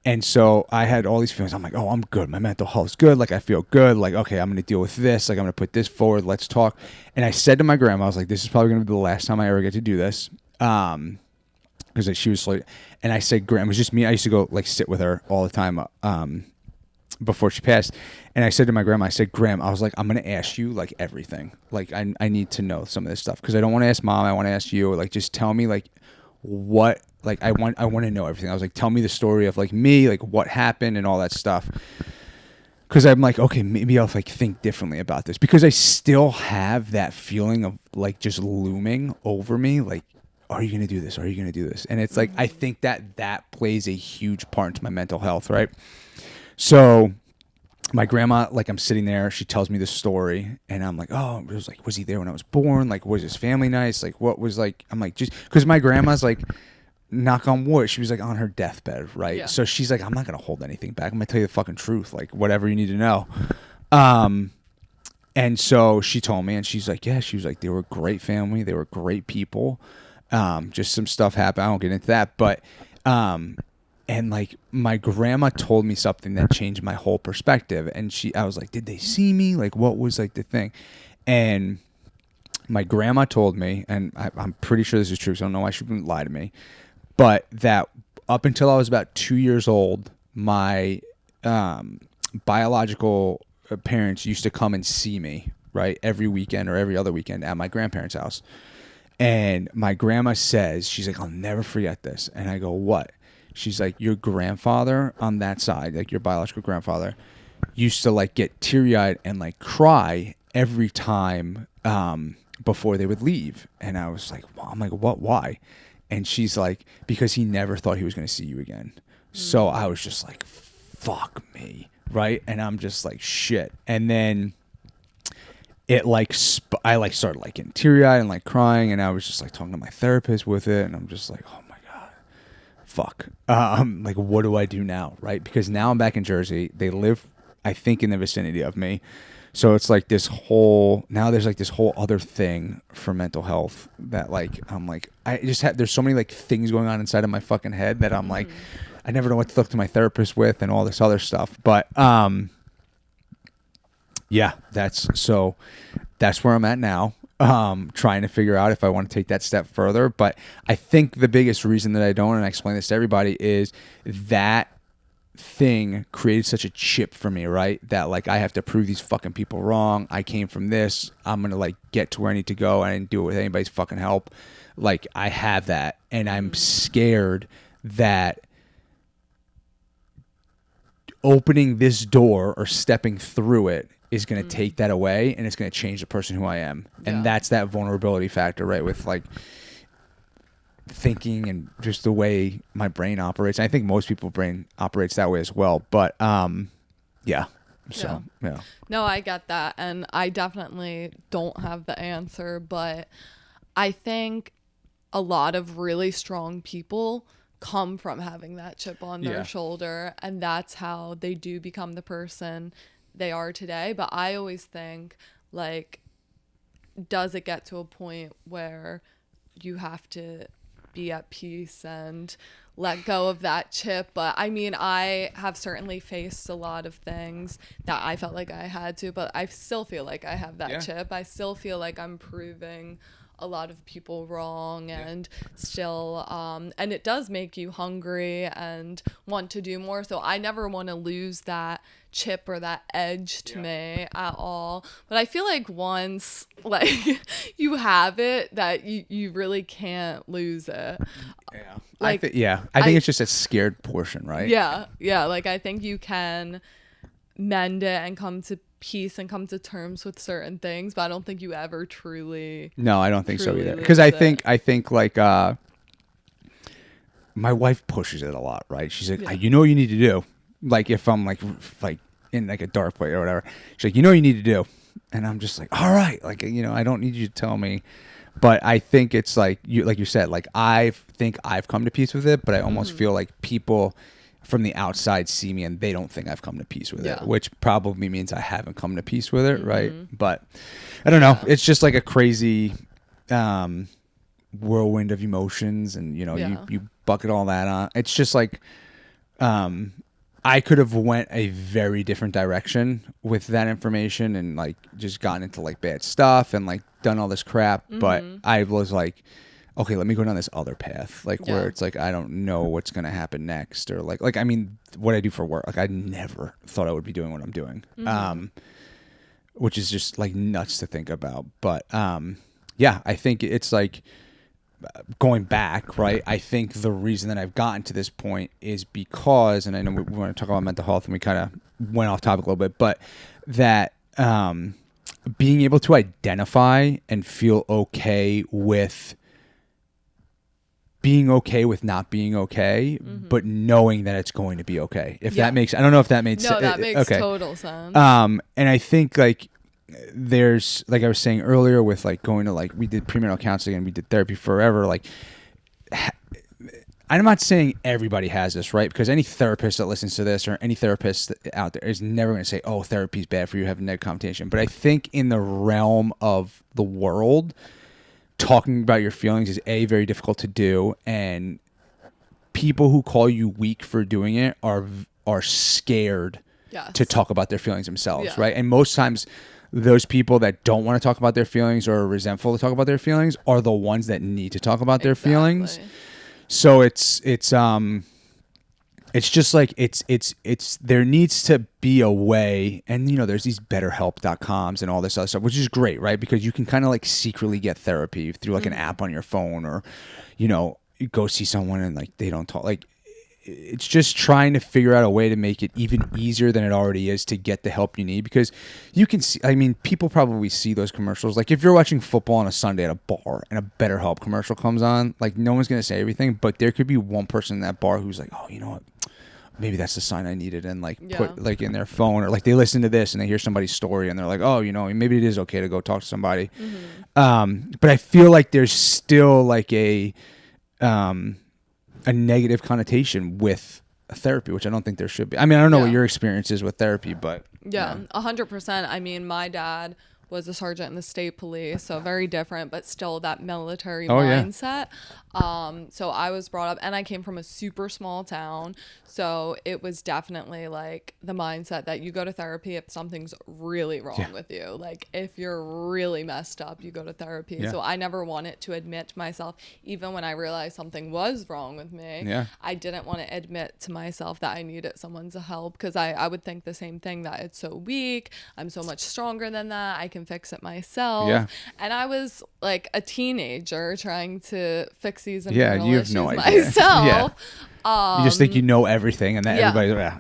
And so I had all these feelings. I'm like, oh, I'm good. My mental health's good. Like, I feel good. Like, okay, I'm going to deal with this. Like, I'm going to put this forward. Let's talk. And I said to my grandma, I was like, this is probably going to be the last time I ever get to do this. Because she was like, and I said, Grandma, it was just me. I used to go like sit with her all the time. Before she passed, and I said to my grandma, I said, Graham, I was like, I'm gonna ask you like everything, like I need to know some of this stuff because I don't want to ask Mom, I want to ask you, like just tell me like what, like I want to know everything. I was like, tell me the story of like me, like what happened and all that stuff, because I'm like, okay, maybe I'll like think differently about this because I still have that feeling of like just looming over me, like, are you gonna do this, are you gonna do this? And it's like I think that plays a huge part into my mental health, right? So my grandma, like I'm sitting there, she tells me the story and I'm like, oh, it was like, was he there when I was born? Like, was his family nice? Like, what was like, I'm like, just because my grandma's like, knock on wood, she was like on her deathbed, right?
Yeah.
So she's like, I'm not going to hold anything back. I'm going to tell you the fucking truth, like whatever you need to know. And so she told me and she's like, yeah, she was like, they were a great family. They were great people. Just some stuff happened. I won't get into that, but, and like my grandma told me something that changed my whole perspective. And I was like, did they see me? Like, what was like the thing? And my grandma told me, and I'm pretty sure this is true, so I don't know why she wouldn't lie to me, but that up until I was about 2 years old, my biological parents used to come and see me, right, every weekend or every other weekend at my grandparents' house. And my grandma says, she's like, I'll never forget this. And I go, what? She's like, your grandfather on that side, like your biological grandfather, used to like get teary-eyed and like cry every time before they would leave. And I was like, well, I'm like, what? Why? And she's like, because he never thought he was going to see you again. So I was just like, fuck me, right? And I'm just like, shit. And then it like I like started like getting teary-eyed and like crying, and I was just like talking to my therapist with it, and I'm just like, oh my god, fuck, like what do I do now, right? Because now I'm back in Jersey. They live, I think, in the vicinity of me, so it's like this whole, now there's like this whole other thing for mental health that like I'm like, I just have, there's so many like things going on inside of my fucking head that I'm like, I never know what to talk to my therapist with and all this other stuff, but yeah, that's where I'm at now, trying to figure out if I want to take that step further. But I think the biggest reason that I don't, and I explain this to everybody, is that thing created such a chip for me, right? That like I have to prove these fucking people wrong. I came from this. I'm going to like get to where I need to go. I didn't do it with anybody's fucking help. Like I have that, and I'm scared that opening this door or stepping through it is going to take that away, and it's going to change the person who I am. And that's that vulnerability factor, right? With like thinking and just the way my brain operates. And I think most people's brain operates that way as well. But yeah. So, yeah.
No, I get that. And I definitely don't have the answer, but I think a lot of really strong people come from having that chip on their shoulder, and that's how they do become the person they are today. But I always think, like, does it get to a point where you have to be at peace and let go of that chip? But I mean, I have certainly faced a lot of things that I felt like I had to, but I still feel like I have that chip. I still feel like I'm proving a lot of people wrong, and still and it does make you hungry and want to do more. So I never want to lose that chip or that edge to me at all. But I feel like once like you have it, that you really can't lose it. Like
I think it's just a scared portion, right?
Like I think you can mend it and come to peace and come to terms with certain things, but I don't think you ever truly.
No, I don't think so either. Because I think like my wife pushes it a lot, right? She's like, you know what you need to do. Like if I'm like in like a dark place or whatever, she's like, you know what you need to do, and I'm just like, all right, like, you know, I don't need you to tell me. But I think it's like you said, like I think I've come to peace with it, but I almost feel like people from the outside see me and they don't think I've come to peace with
Yeah.
it, which probably means I haven't come to peace with it, right?
Mm-hmm.
But I don't know.
Yeah.
It's just like a crazy whirlwind of emotions, and
Yeah.
you bucket all that on. It's just like I could have went a very different direction with that information and like just gotten into like bad stuff and like done all this crap. But I was like, okay, let me go down this other path, like where it's like I don't know what's gonna happen next, or like I mean, what I do for work. Like I never thought I would be doing what I'm doing, which is just like nuts to think about. But yeah, I think it's like going back, right? I think the reason that I've gotten to this point is because, and I know we want to talk about mental health, and we kind of went off topic a little bit, but that being able to identify and feel okay with being okay with not being okay, but knowing that it's going to be okay. If that makes, I don't know if that made sense.
No, that makes total sense.
And I think like there's, like I was saying earlier with like going to like, we did premarital counseling and we did therapy forever. Like I'm not saying everybody has this, right? Because any therapist that listens to this or any therapist out there is never going to say, oh, therapy is bad for you, have a negative connotation. But I think in the realm of the world, talking about your feelings is very difficult to do, and people who call you weak for doing it are scared to talk about their feelings themselves, right? And most times those people that don't want to talk about their feelings or are resentful to talk about their feelings are the ones that need to talk about their feelings. So it's just like it's there needs to be a way, and there's these betterhelp.coms and all this other stuff, which is great, right? Because you can kind of like secretly get therapy through like an app on your phone, or you go see someone and like they don't talk. Like it's just trying to figure out a way to make it even easier than it already is to get the help you need, because you can see, I mean, people probably see those commercials. Like if you're watching football on a Sunday at a bar and a BetterHelp commercial comes on, like no one's going to say everything, but there could be one person in that bar who's like, oh, you know what? Maybe that's the sign I needed, and like put like in their phone, or like they listen to this and they hear somebody's story and they're like, oh, maybe it is okay to go talk to somebody. But I feel like there's still like a negative connotation with therapy, which I don't think there should be. I mean, I don't know what your experience is with therapy, but
100%. I mean, my dad was a sergeant in the state police, so very different, but still that military mindset. So I was brought up, and I came from a super small town, so it was definitely like the mindset that you go to therapy if something's really wrong with you. Like if you're really messed up, you go to therapy. So I never wanted to admit to myself, even when I realized something was wrong with me, I didn't want to admit to myself that I needed someone's help, because I would think the same thing, that it's so weak, I'm so much stronger than that, I can fix it myself. And I was like a teenager trying to fix these internal
you have
issues
no idea
myself.
You just think you know everything, and that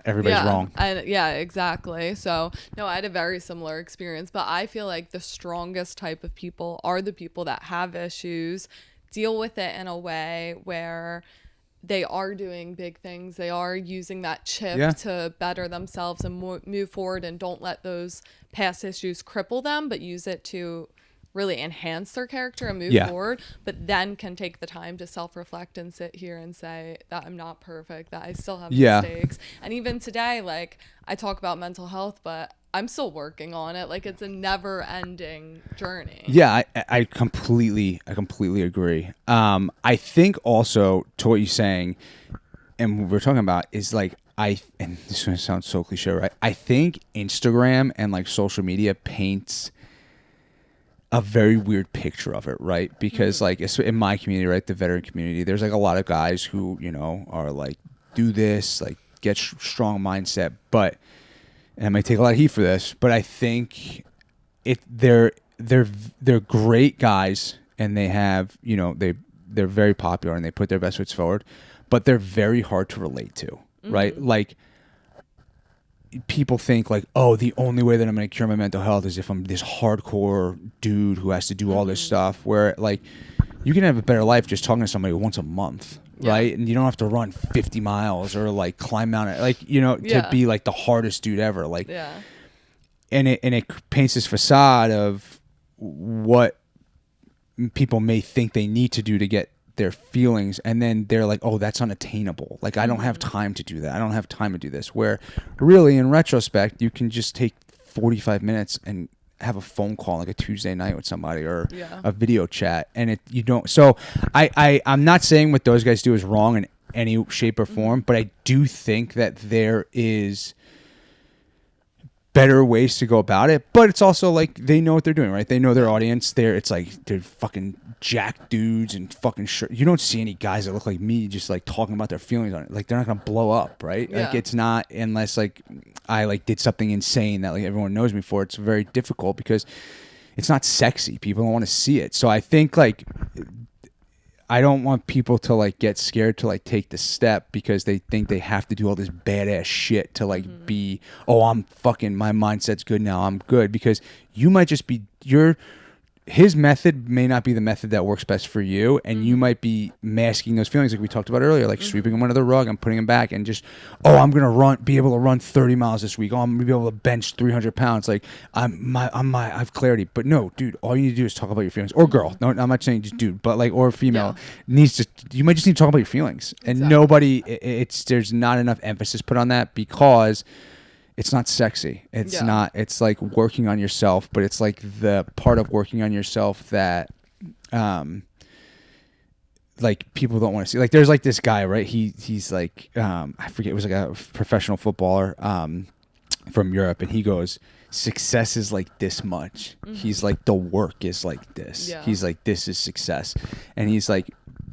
everybody's wrong.
And exactly. So no, I had a very similar experience, but I feel like the strongest type of people are the people that have issues, deal with it in a way where they are doing big things, they are using that chip to better themselves and move forward, and don't let those past issues cripple them, but use it to really enhance their character and move forward, but then can take the time to self-reflect and sit here and say that I'm not perfect, that I still have mistakes. And even today, like I talk about mental health, but I'm still working on it. Like it's a never ending journey.
I completely agree. I think also to what you're saying and what we're talking about is like, and this is going to sound so cliche, right? I think Instagram and like social media paints a very weird picture of it, right? Because like in my community, right, the veteran community, there's like a lot of guys who are like, do this, like get strong mindset, but, and I might take a lot of heat for this, but I think they're great guys, and they have they're very popular and they put their best foot forward, but they're very hard to relate to, right? Like people think like, oh, the only way that I'm going to cure my mental health is if I'm this hardcore dude who has to do all this stuff, where like you can have a better life just talking to somebody once a month, right? And you don't have to run 50 miles or like climb mountain, like, to be like the hardest dude ever. Like, and it paints this facade of what people may think they need to do to get their feelings, and then they're like, oh, that's unattainable. Like, I don't have time to do that. I don't have time to do this. Where really, in retrospect, you can just take 45 minutes and have a phone call like a Tuesday night with somebody, or a video chat, and you don't. So I'm not saying what those guys do is wrong in any shape or form, but I do think that there is better ways to go about it. But it's also like they know what they're doing, right? They know their audience. They're fucking jack dudes and fucking you don't see any guys that look like me just like talking about their feelings on it. Like, they're not gonna blow up, right? Like, it's not, unless like I like did something insane that like everyone knows me for. It's very difficult because it's not sexy. People don't want to see it. So I think like I don't want people to like get scared to like take the step because they think they have to do all this badass shit to like be, oh, I'm fucking, my mindset's good now, I'm good. Because you might just be, his method may not be the method that works best for you, and you might be masking those feelings like we talked about earlier, like sweeping them under the rug and putting them back, and just, oh, I'm gonna be able to run 30 miles this week. Oh, I'm gonna be able to bench 300 pounds. Like, I have clarity. But no, dude, all you need to do is talk about your feelings. Or girl, no, I'm not saying just dude, but like, or female needs to. You might just need to talk about your feelings, and nobody. There's not enough emphasis put on that because it's not sexy. It's not, it's like working on yourself, but it's like the part of working on yourself that, like people don't want to see. Like, there's like this guy, right? He's like, I forget, it was like a professional footballer, from Europe. And he goes, success is like this much. He's like, the work is like this. He's like, this is success. And he's like,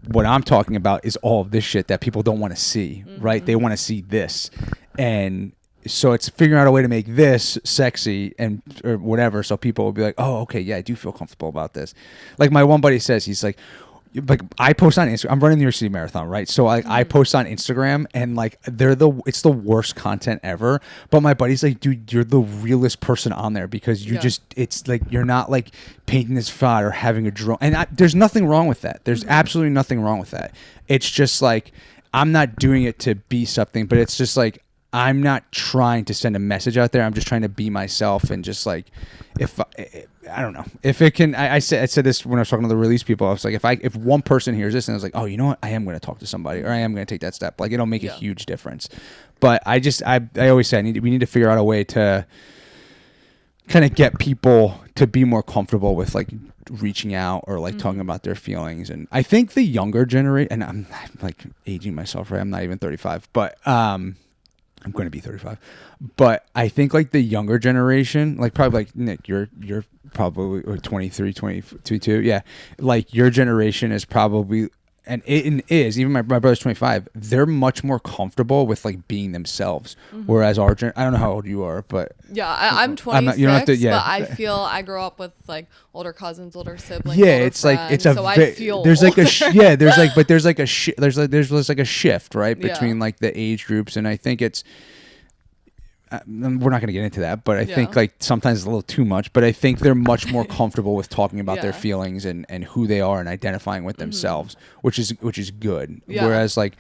what I'm talking about is all of this shit that people don't want to see, right? They want to see this. And so it's figuring out a way to make this sexy and or whatever, so people will be like, oh, okay, yeah, I do feel comfortable about this. Like my one buddy says, he's like I post on Instagram. I'm running the New York City Marathon, right? So I post on Instagram, and like it's the worst content ever. But my buddy's like, dude, you're the realest person on there because you just, it's like you're not like painting this font or having a drone. And there's nothing wrong with that. There's absolutely nothing wrong with that. It's just like I'm not doing it to be something, but it's just like I'm not trying to send a message out there. I'm just trying to be myself, and just like, if I don't know if it can. I said this when I was talking to the release people. I was like, if one person hears this and I was like, oh, you know what, I am going to talk to somebody, or I am going to take that step. Like, it'll make a huge difference. But I always say we need to figure out a way to kind of get people to be more comfortable with like reaching out or like talking about their feelings. And I think the younger generation, and I'm like aging myself, right? I'm not even 35, but I'm going to be 35, but I think like the younger generation, like probably like Nick, you're probably 23, 22. Yeah. Like your generation is probably, and it is, even my brother's 25, they're much more comfortable with like being themselves. Whereas I don't know how old you are, but
I'm 26,
you don't have to,
but I feel I grew up with like older cousins, older siblings.
Yeah,
older
it's
friends,
like, it's
so I feel
there's like
older.
there's like a shift, right? Between like the age groups. And I think it's, we're not going to get into that, but I think like sometimes it's a little too much, but I think they're much more comfortable with talking about their feelings and who they are and identifying with themselves, which is good. Whereas like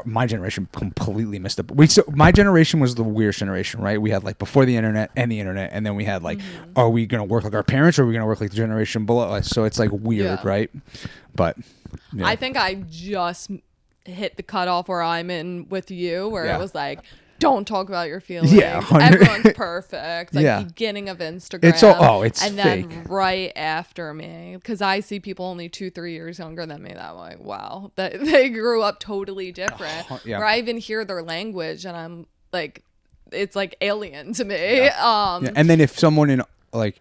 my generation completely missed it. So my generation was the weirdest generation, right? We had like before the internet, and then we had like, are we going to work like our parents, or are we going to work like the generation below us? So it's like weird, right? But
I think I just hit the cutoff where I'm in with you, where it was like, don't talk about your feelings.
Yeah,
everyone's perfect. Like beginning of Instagram.
It's
and
fake.
Then right after me, because I see people only 2-3 years younger than me. That I'm like, wow, that they grew up totally different. Where I even hear their language, and I'm like, it's like alien to me.
And then if someone in like,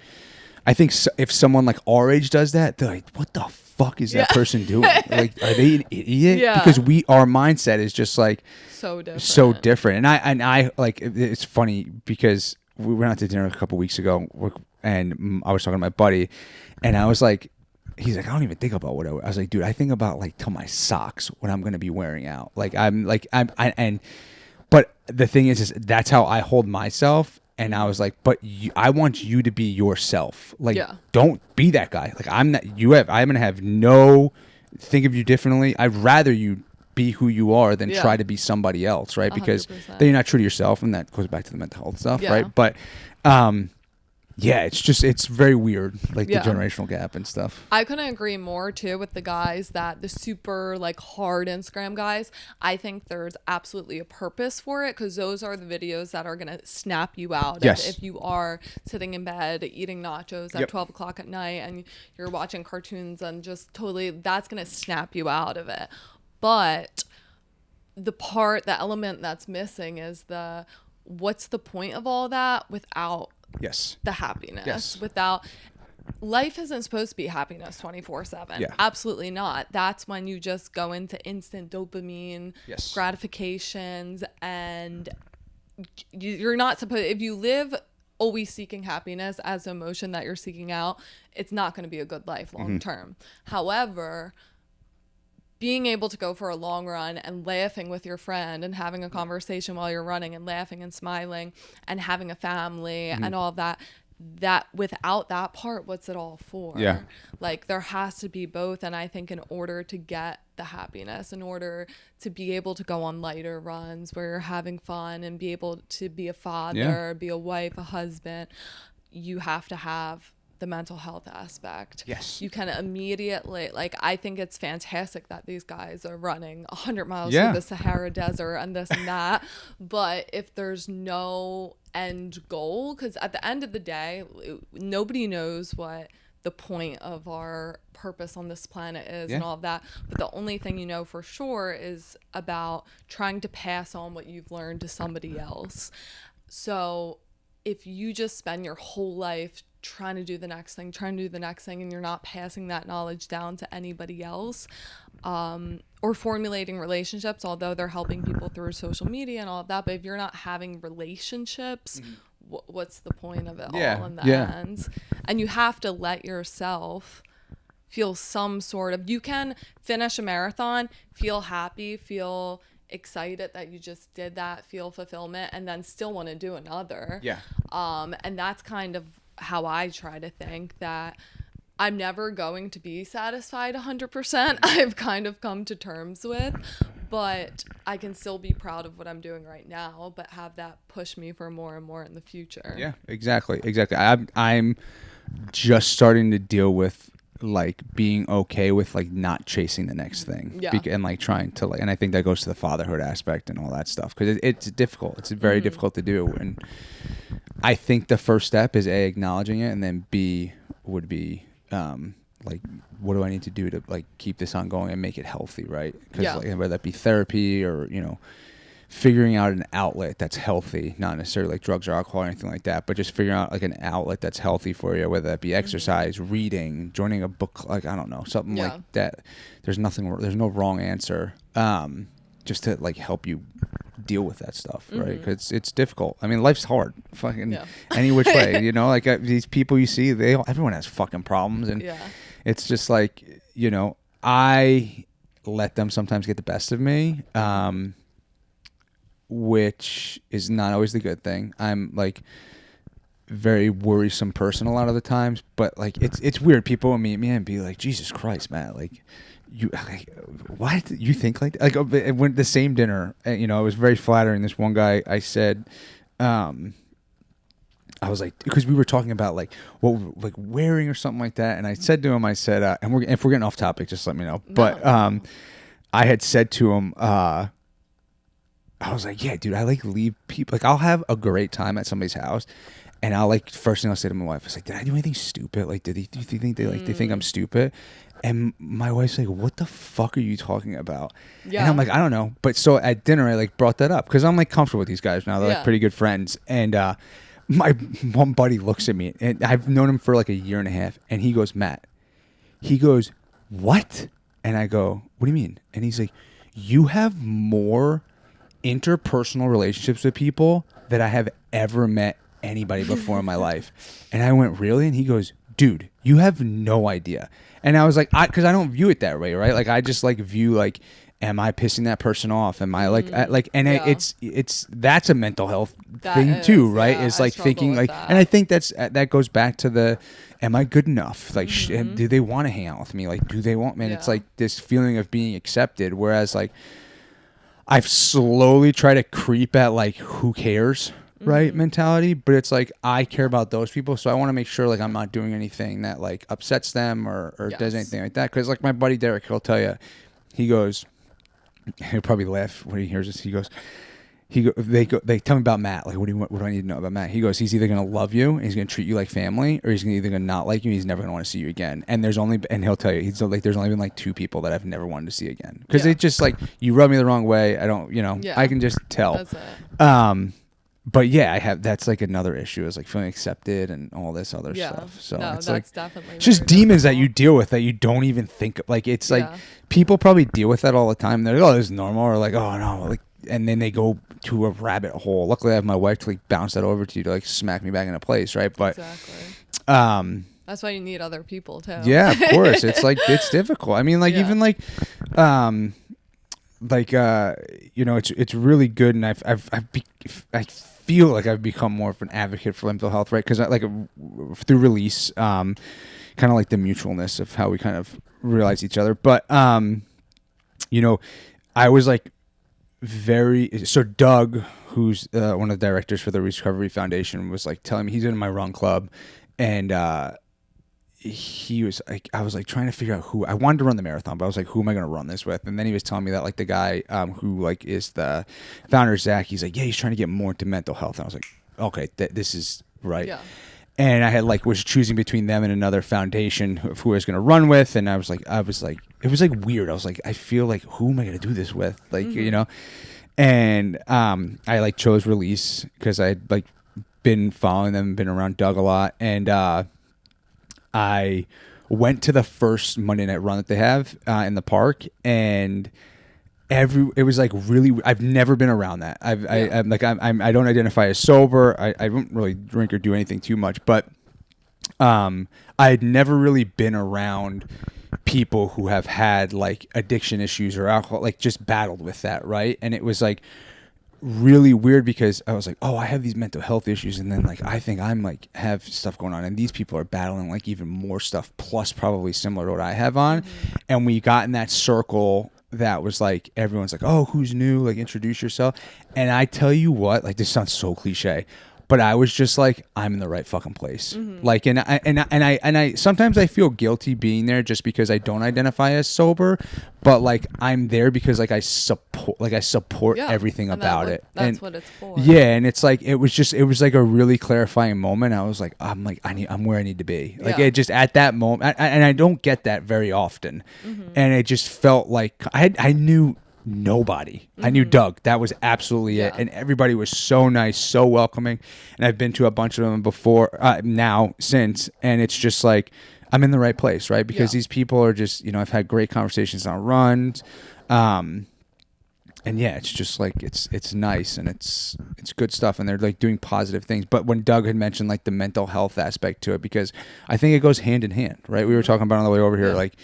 I think if someone like our age does that, they're like, what the fuck is that person doing? Like, are they an idiot? Because our mindset is just like so different. And I like, it's funny because we went out to dinner a couple weeks ago, and I was talking to my buddy, and I was like, he's like, I don't even think about what I was like, dude, I think about like till my socks what I'm gonna be wearing out. Like but the thing is that's how I hold myself. And I was like, but I want you to be yourself. Like, don't be that guy. Like, I'm not. I'm gonna have think of you differently. I'd rather you be who you are than try to be somebody else, right? Because 100%. Then you're not true to yourself, and that goes back to the mental health stuff, right? But Yeah, it's very weird, like
Yeah.
the generational gap and stuff.
I couldn't agree more too with the guys that the super like hard Instagram guys. I think there's absolutely a purpose for it, because those are the videos that are going to snap you out.
Yes.
If you are sitting in bed eating nachos at
Yep.
12 o'clock at night and you're watching cartoons and just totally, that's going to snap you out of it. But the element that's missing is what's the point of all that without
Yes.
the happiness?
Yes.
Without, life isn't supposed to be happiness 24/7.
Yeah.
Absolutely not. That's when you just go into instant dopamine
Yes.
gratifications, and you're not supposed, if you live always seeking happiness as an emotion that you're seeking out, it's not going to be a good life long term. However, being able to go for a long run and laughing with your friend and having a conversation while you're running and laughing and smiling and having a family and all of that, that without that part, what's it all for?
Yeah.
Like, there has to be both. And I think in order to get the happiness, in order to be able to go on lighter runs where you're having fun and be able to be a father, be a wife, a husband, you have to have the mental health aspect.
Yes.
You can immediately, like, I think it's fantastic that these guys are running 100 miles
Yeah.
through the Sahara Desert and this and that. But if there's no end goal, because at the end of the day, nobody knows what the point of our purpose on this planet is and all of that. But the only thing you know for sure is about trying to pass on what you've learned to somebody else. So if you just spend your whole life trying to do the next thing, and you're not passing that knowledge down to anybody else, or formulating relationships, although they're helping people through social media and all of that, but if you're not having relationships, what's the point of it all in the end? And you have to let yourself feel some sort of, you can finish a marathon, feel happy, feel excited that you just did that, feel fulfillment, and then still want to do another. And that's kind of how I try to think, that I'm never going to be satisfied 100%. I've kind of come to terms with, but I can still be proud of what I'm doing right now, but have that push me for more and more in the future.
Yeah, exactly. I'm just starting to deal with like being okay with like not chasing the next thing, and like trying to like, and I think that goes to the fatherhood aspect and all that stuff, because it's difficult. It's very difficult to do, and I think the first step is A, acknowledging it, and then B would be like, what do I need to do to like keep this ongoing and make it healthy, right? Because like, whether that be therapy or, you know, figuring out an outlet that's healthy, not necessarily like drugs or alcohol or anything like that, but just figuring out like an outlet that's healthy for you, whether that be exercise, reading, joining a book, like, I don't know, something like that. There's no wrong answer, just to like help you deal with that stuff, right? Because it's difficult. I mean, life's hard, fucking any which way, you know, like these people you see, everyone has fucking problems, and it's just like, you know, I let them sometimes get the best of me, which is not always the good thing. I'm like very worrisome person a lot of the times, but like it's weird. People will meet me and be like, Jesus Christ, man, like, you, like, what you think like that? Like, it went the same dinner, and you know, it was very flattering. This one guy, I said, I was like, because we were talking about like what like wearing or something like that, and I said to him, I said, and if we're getting off topic, just let me know. But I had said to him, I was like, yeah, dude, I like leave people, like I'll have a great time at somebody's house, and I'll like, first thing I'll say to my wife is like, did I do anything stupid? Like, do you think they like they think I'm stupid? And my wife's like, what the fuck are you talking about? And I'm like, I don't know. But so at dinner, I like brought that up because I'm like comfortable with these guys now. They're like pretty good friends. And my one buddy looks at me, and I've known him for like a year and a half. And he goes, Matt, he goes, what? And I go, what do you mean? And he's like, you have more interpersonal relationships with people that I have ever met anybody before in my life. And I went, really? And he goes, dude, you have no idea. And I was like, because I don't view it that way, right? Like, I just like view like, am I pissing that person off? Am I like, it's that's a mental health thing too, right? It's like thinking like, and I think that goes back to the, am I good enough? Like, do they want to hang out with me? Like, do they want, man? It's like this feeling of being accepted. Whereas like, I've slowly tried to creep at like, who cares? right mentality, but it's like I care about those people, so I want to make sure like I'm not doing anything that like upsets them or does anything like that. Because like my buddy Derek, he'll tell you, he goes, he'll probably laugh when he hears this. He goes, they tell me about Matt. Like, what do I need to know about Matt? He goes, he's either gonna love you and he's gonna treat you like family, or he's either gonna not like you and he's never gonna want to see you again. And he'll tell you, he's like, there's only been like 2 people that I've never wanted to see again, because it just like, you rub me the wrong way. I don't, I can just tell.
That's it.
But yeah, that's like another issue, is like feeling accepted and all this other stuff. So
no,
it's
that's
like
definitely
it's just
very
demons that
difficult.
you deal with that you don't even think of. Like, it's like people probably deal with that all the time. They're like, oh, this is normal, or like, oh no, like, and then they go to a rabbit hole. Luckily, I have my wife to like bounce that over to you to like smack me back into place, right? But
that's why you need other people too.
Yeah, of course. It's like, it's difficult. I mean, like even like it's really good, and I feel like I've become more of an advocate for mental health, right? Because like through release, kind of like the mutualness of how we kind of realize each other. But I was like so Doug, who's one of the directors for the Recovery Foundation, was like telling me he's in my run club, and he was like, I was like trying to figure out who I wanted to run the marathon, but I was like, who am I going to run this with? And then he was telling me that like the guy who like is the founder, Zach, he's like, yeah, he's trying to get more into mental health. And I was like, okay, this is right. Yeah. And I had like was choosing between them and another foundation of who I was going to run with, and I was like, it was like weird. I was like, I feel like, who am I going to do this with? Like, and I like chose Release because I had like been following them, been around Doug a lot, and I went to the first Monday night run that they have in the park, and it was like really, I've never been around that. I'm like, I don't identify as sober. I don't really drink or do anything too much, but I had never really been around people who have had like addiction issues or alcohol, like just battled with that, right? And it was like really weird, because I was like, oh, I have these mental health issues, and then like I think I'm like have stuff going on, and these people are battling like even more stuff, plus probably similar to what I have on. And we got in that circle that was like, everyone's like, oh, who's new, like introduce yourself. And I tell you what, like, this sounds so cliche, but I was just like, I'm in the right fucking place. Like, and I sometimes I feel guilty being there just because I don't identify as sober, but like I'm there because like I support everything about it.
That's what it's for.
Yeah, and it's like it was like a really clarifying moment. I was like, I'm where I need to be. Like it just at that moment, and I don't get that very often, and it just felt like I knew nobody. I knew Doug. That was absolutely it. And everybody was so nice, so welcoming. And I've been to a bunch of them before, since. And it's just like, I'm in the right place, right? Because these people are just, I've had great conversations on runs. And yeah, it's just like, it's nice, and it's good stuff. And they're like doing positive things. But when Doug had mentioned like the mental health aspect to it, because I think it goes hand in hand, right? We were talking about on the way over here, like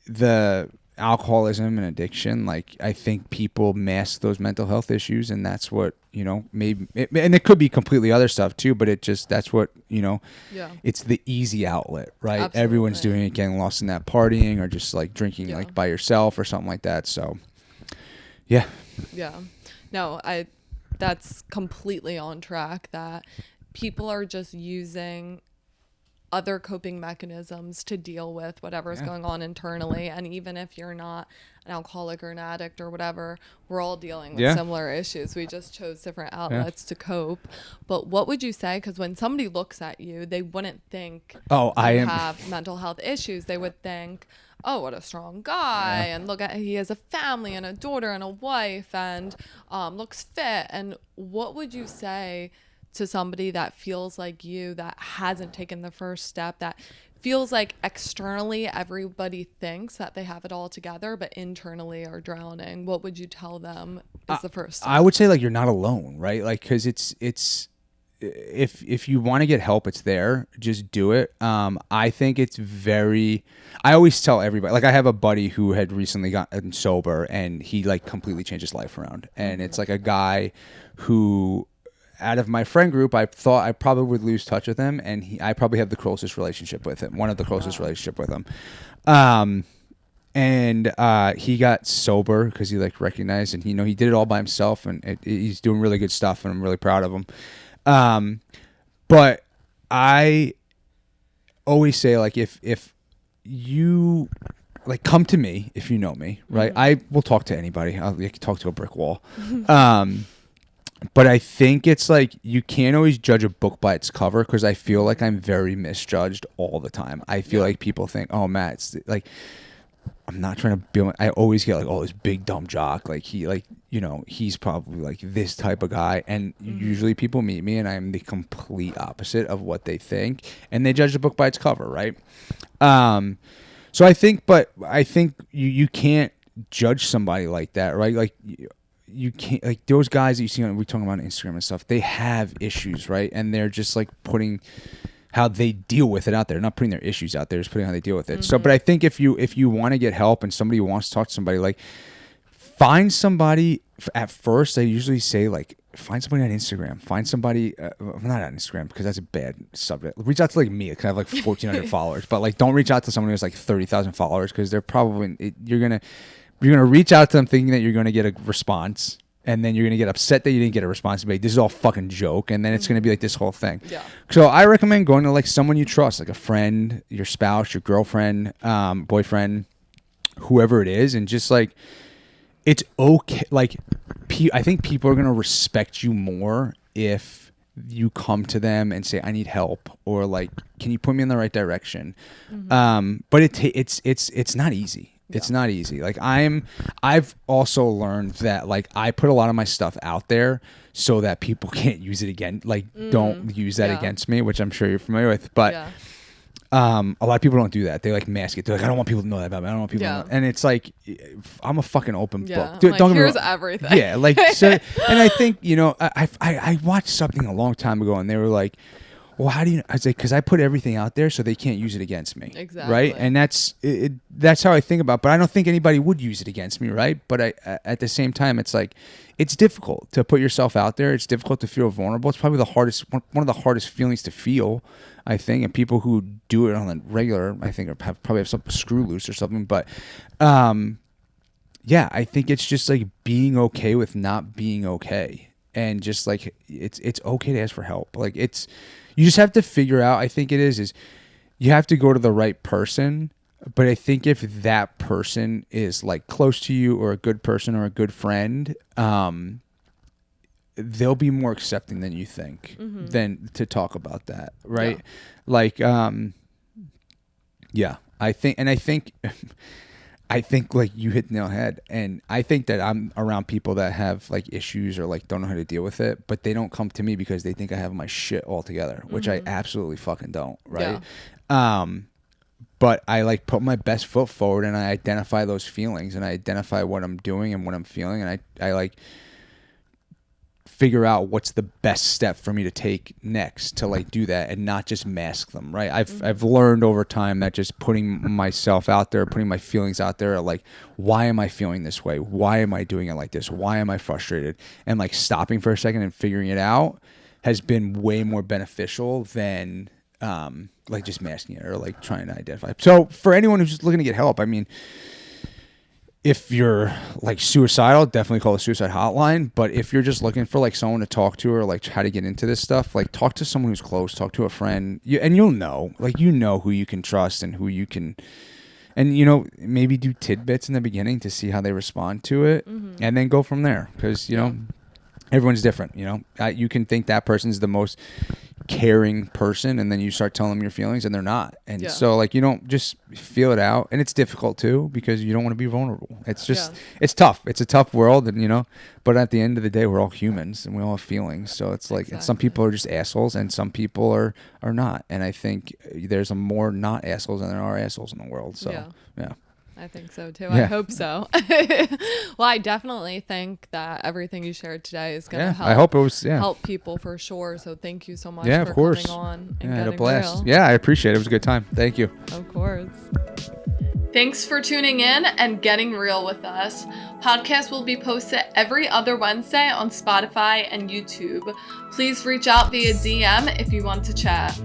the alcoholism and addiction, like I think people mask those mental health issues, and that's what maybe and it could be completely other stuff too, but that's what it's the easy outlet, right? Absolutely. Everyone's doing it, getting lost in that partying or just like drinking like by yourself or something like that. So
no, that's completely on track, that people are just using other coping mechanisms to deal with whatever's going on internally. And even if you're not an alcoholic or an addict or whatever, we're all dealing with similar issues. We just chose different outlets to cope. But what would you say, because when somebody looks at you, they wouldn't think have mental health issues. They would think, oh, what a strong guy, and look at, he has a family and a daughter and a wife, and looks fit. And what would you say to somebody that feels like you, that hasn't taken the first step, that feels like externally everybody thinks that they have it all together, but internally are drowning? What would you tell them is the first step?
I would say like, you're not alone, right? Like, because it's if you want to get help, it's there. Just do it. I think it's I always tell everybody, like I have a buddy who had recently gotten sober, and he like completely changed his life around. And it's like a guy who, out of my friend group, I thought I probably would lose touch with him, and I probably have the closest relationship with him, one of the closest relationship with him. And he got sober because he like recognized, and he did it all by himself, and he's doing really good stuff, and I'm really proud of him. But I always say, like, if you like, come to me if you know me, right? I will talk to anybody. I can talk to a brick wall. But I think it's like you can't always judge a book by its cover, because I feel like I'm very misjudged all the time. I feel like people think, oh, Matt, it's like, I'm not trying to build. I always get like, oh, this big dumb jock. Like he's probably like this type of guy. And usually people meet me and I'm the complete opposite of what they think. And they judge the book by its cover, right? So I think you can't judge somebody like that, right? Like you can't, like those guys that you see we're talking about on Instagram and stuff, they have issues, right? And they're just like putting how they deal with it out there, not putting their issues out there, just putting how they deal with it. So, but I think if you want to get help and somebody wants to talk to somebody, like find somebody at first. I usually say, like, find somebody on Instagram, find somebody, not on Instagram because that's a bad subject. Reach out to like me, because I have like 1,400 followers, but like don't reach out to someone who has like 30,000 followers, because they're probably, you're going to reach out to them thinking that you're going to get a response. And then you're going to get upset that you didn't get a response. Like, this is all fucking joke. And then it's going to be like this whole thing. Yeah. So I recommend going to like someone you trust, like a friend, your spouse, your girlfriend, boyfriend, whoever it is. And just like, it's okay. Like, I think people are going to respect you more if you come to them and say, I need help, or like, can you put me in the right direction? But it's not easy. Yeah. It's not easy. Like I've also learned that like I put a lot of my stuff out there so that people can't use it again. Like don't use that against me, which I'm sure you're familiar with. But a lot of people don't do that. They like mask it. They're like, I don't want people to know that about me. I don't want people to know. And it's like, I'm a fucking open book.
Dude, like, don't here's everything.
Yeah. Like, so, and I think, I watched something a long time ago and they were like, well, how do you? I was like, because I put everything out there so they can't use it against me. Exactly. Right. And that's how I think about it. But I don't think anybody would use it against me. Right. But at the same time, it's like, it's difficult to put yourself out there. It's difficult to feel vulnerable. It's probably one of the hardest feelings to feel, I think. And people who do it on the regular, I think, probably have some screw loose or something. But yeah, I think it's just like being okay with not being okay. And just like, it's okay to ask for help. Like you just have to figure out, I think it is you have to go to the right person. But I think if that person is like close to you, or a good person, or a good friend, they'll be more accepting than you think, than to talk about that. Right. Yeah. Like, yeah, I think like you hit the nail on the head. And I think that I'm around people that have like issues or like don't know how to deal with it, but they don't come to me because they think I have my shit all together, which I absolutely fucking don't. Right. Yeah. But I like put my best foot forward and I identify those feelings and I identify what I'm doing and what I'm feeling. And I like figure out what's the best step for me to take next to like do that and not just mask them. Right. I've learned over time that just putting myself out there, putting my feelings out there, like, why am I feeling this way? Why am I doing it like this? Why am I frustrated? And like stopping for a second and figuring it out has been way more beneficial than, like just masking it or like trying to identify. So for anyone who's just looking to get help, I mean, if you're like suicidal, definitely call the suicide hotline. But if you're just looking for like someone to talk to or like how to get into this stuff, like talk to someone who's close, talk to a friend, and you'll know, like, who you can trust and who you can, and maybe do tidbits in the beginning to see how they respond to it, and then go from there. Because everyone's different. You can think that person's the most caring person, and then you start telling them your feelings and they're not. And so like, just feel it out. And it's difficult too, because you don't want to be vulnerable. It's just, it's tough. It's a tough world. And but at the end of the day, we're all humans and we all have feelings. So it's like, and some people are just assholes and some people are not. And I think there's more not assholes than there are assholes in the world. So yeah.
I think so too. Yeah. I hope so. Well, I definitely think that everything you shared today is going to help.
I hope it was
help people for sure. So thank you so much for coming on and getting
a blast.
real.
Yeah, I appreciate it. It was a good time. Thank you.
Of course. Thanks for tuning in and getting real with us. Podcasts will be posted every other Wednesday on Spotify and YouTube. Please reach out via DM if you want to chat.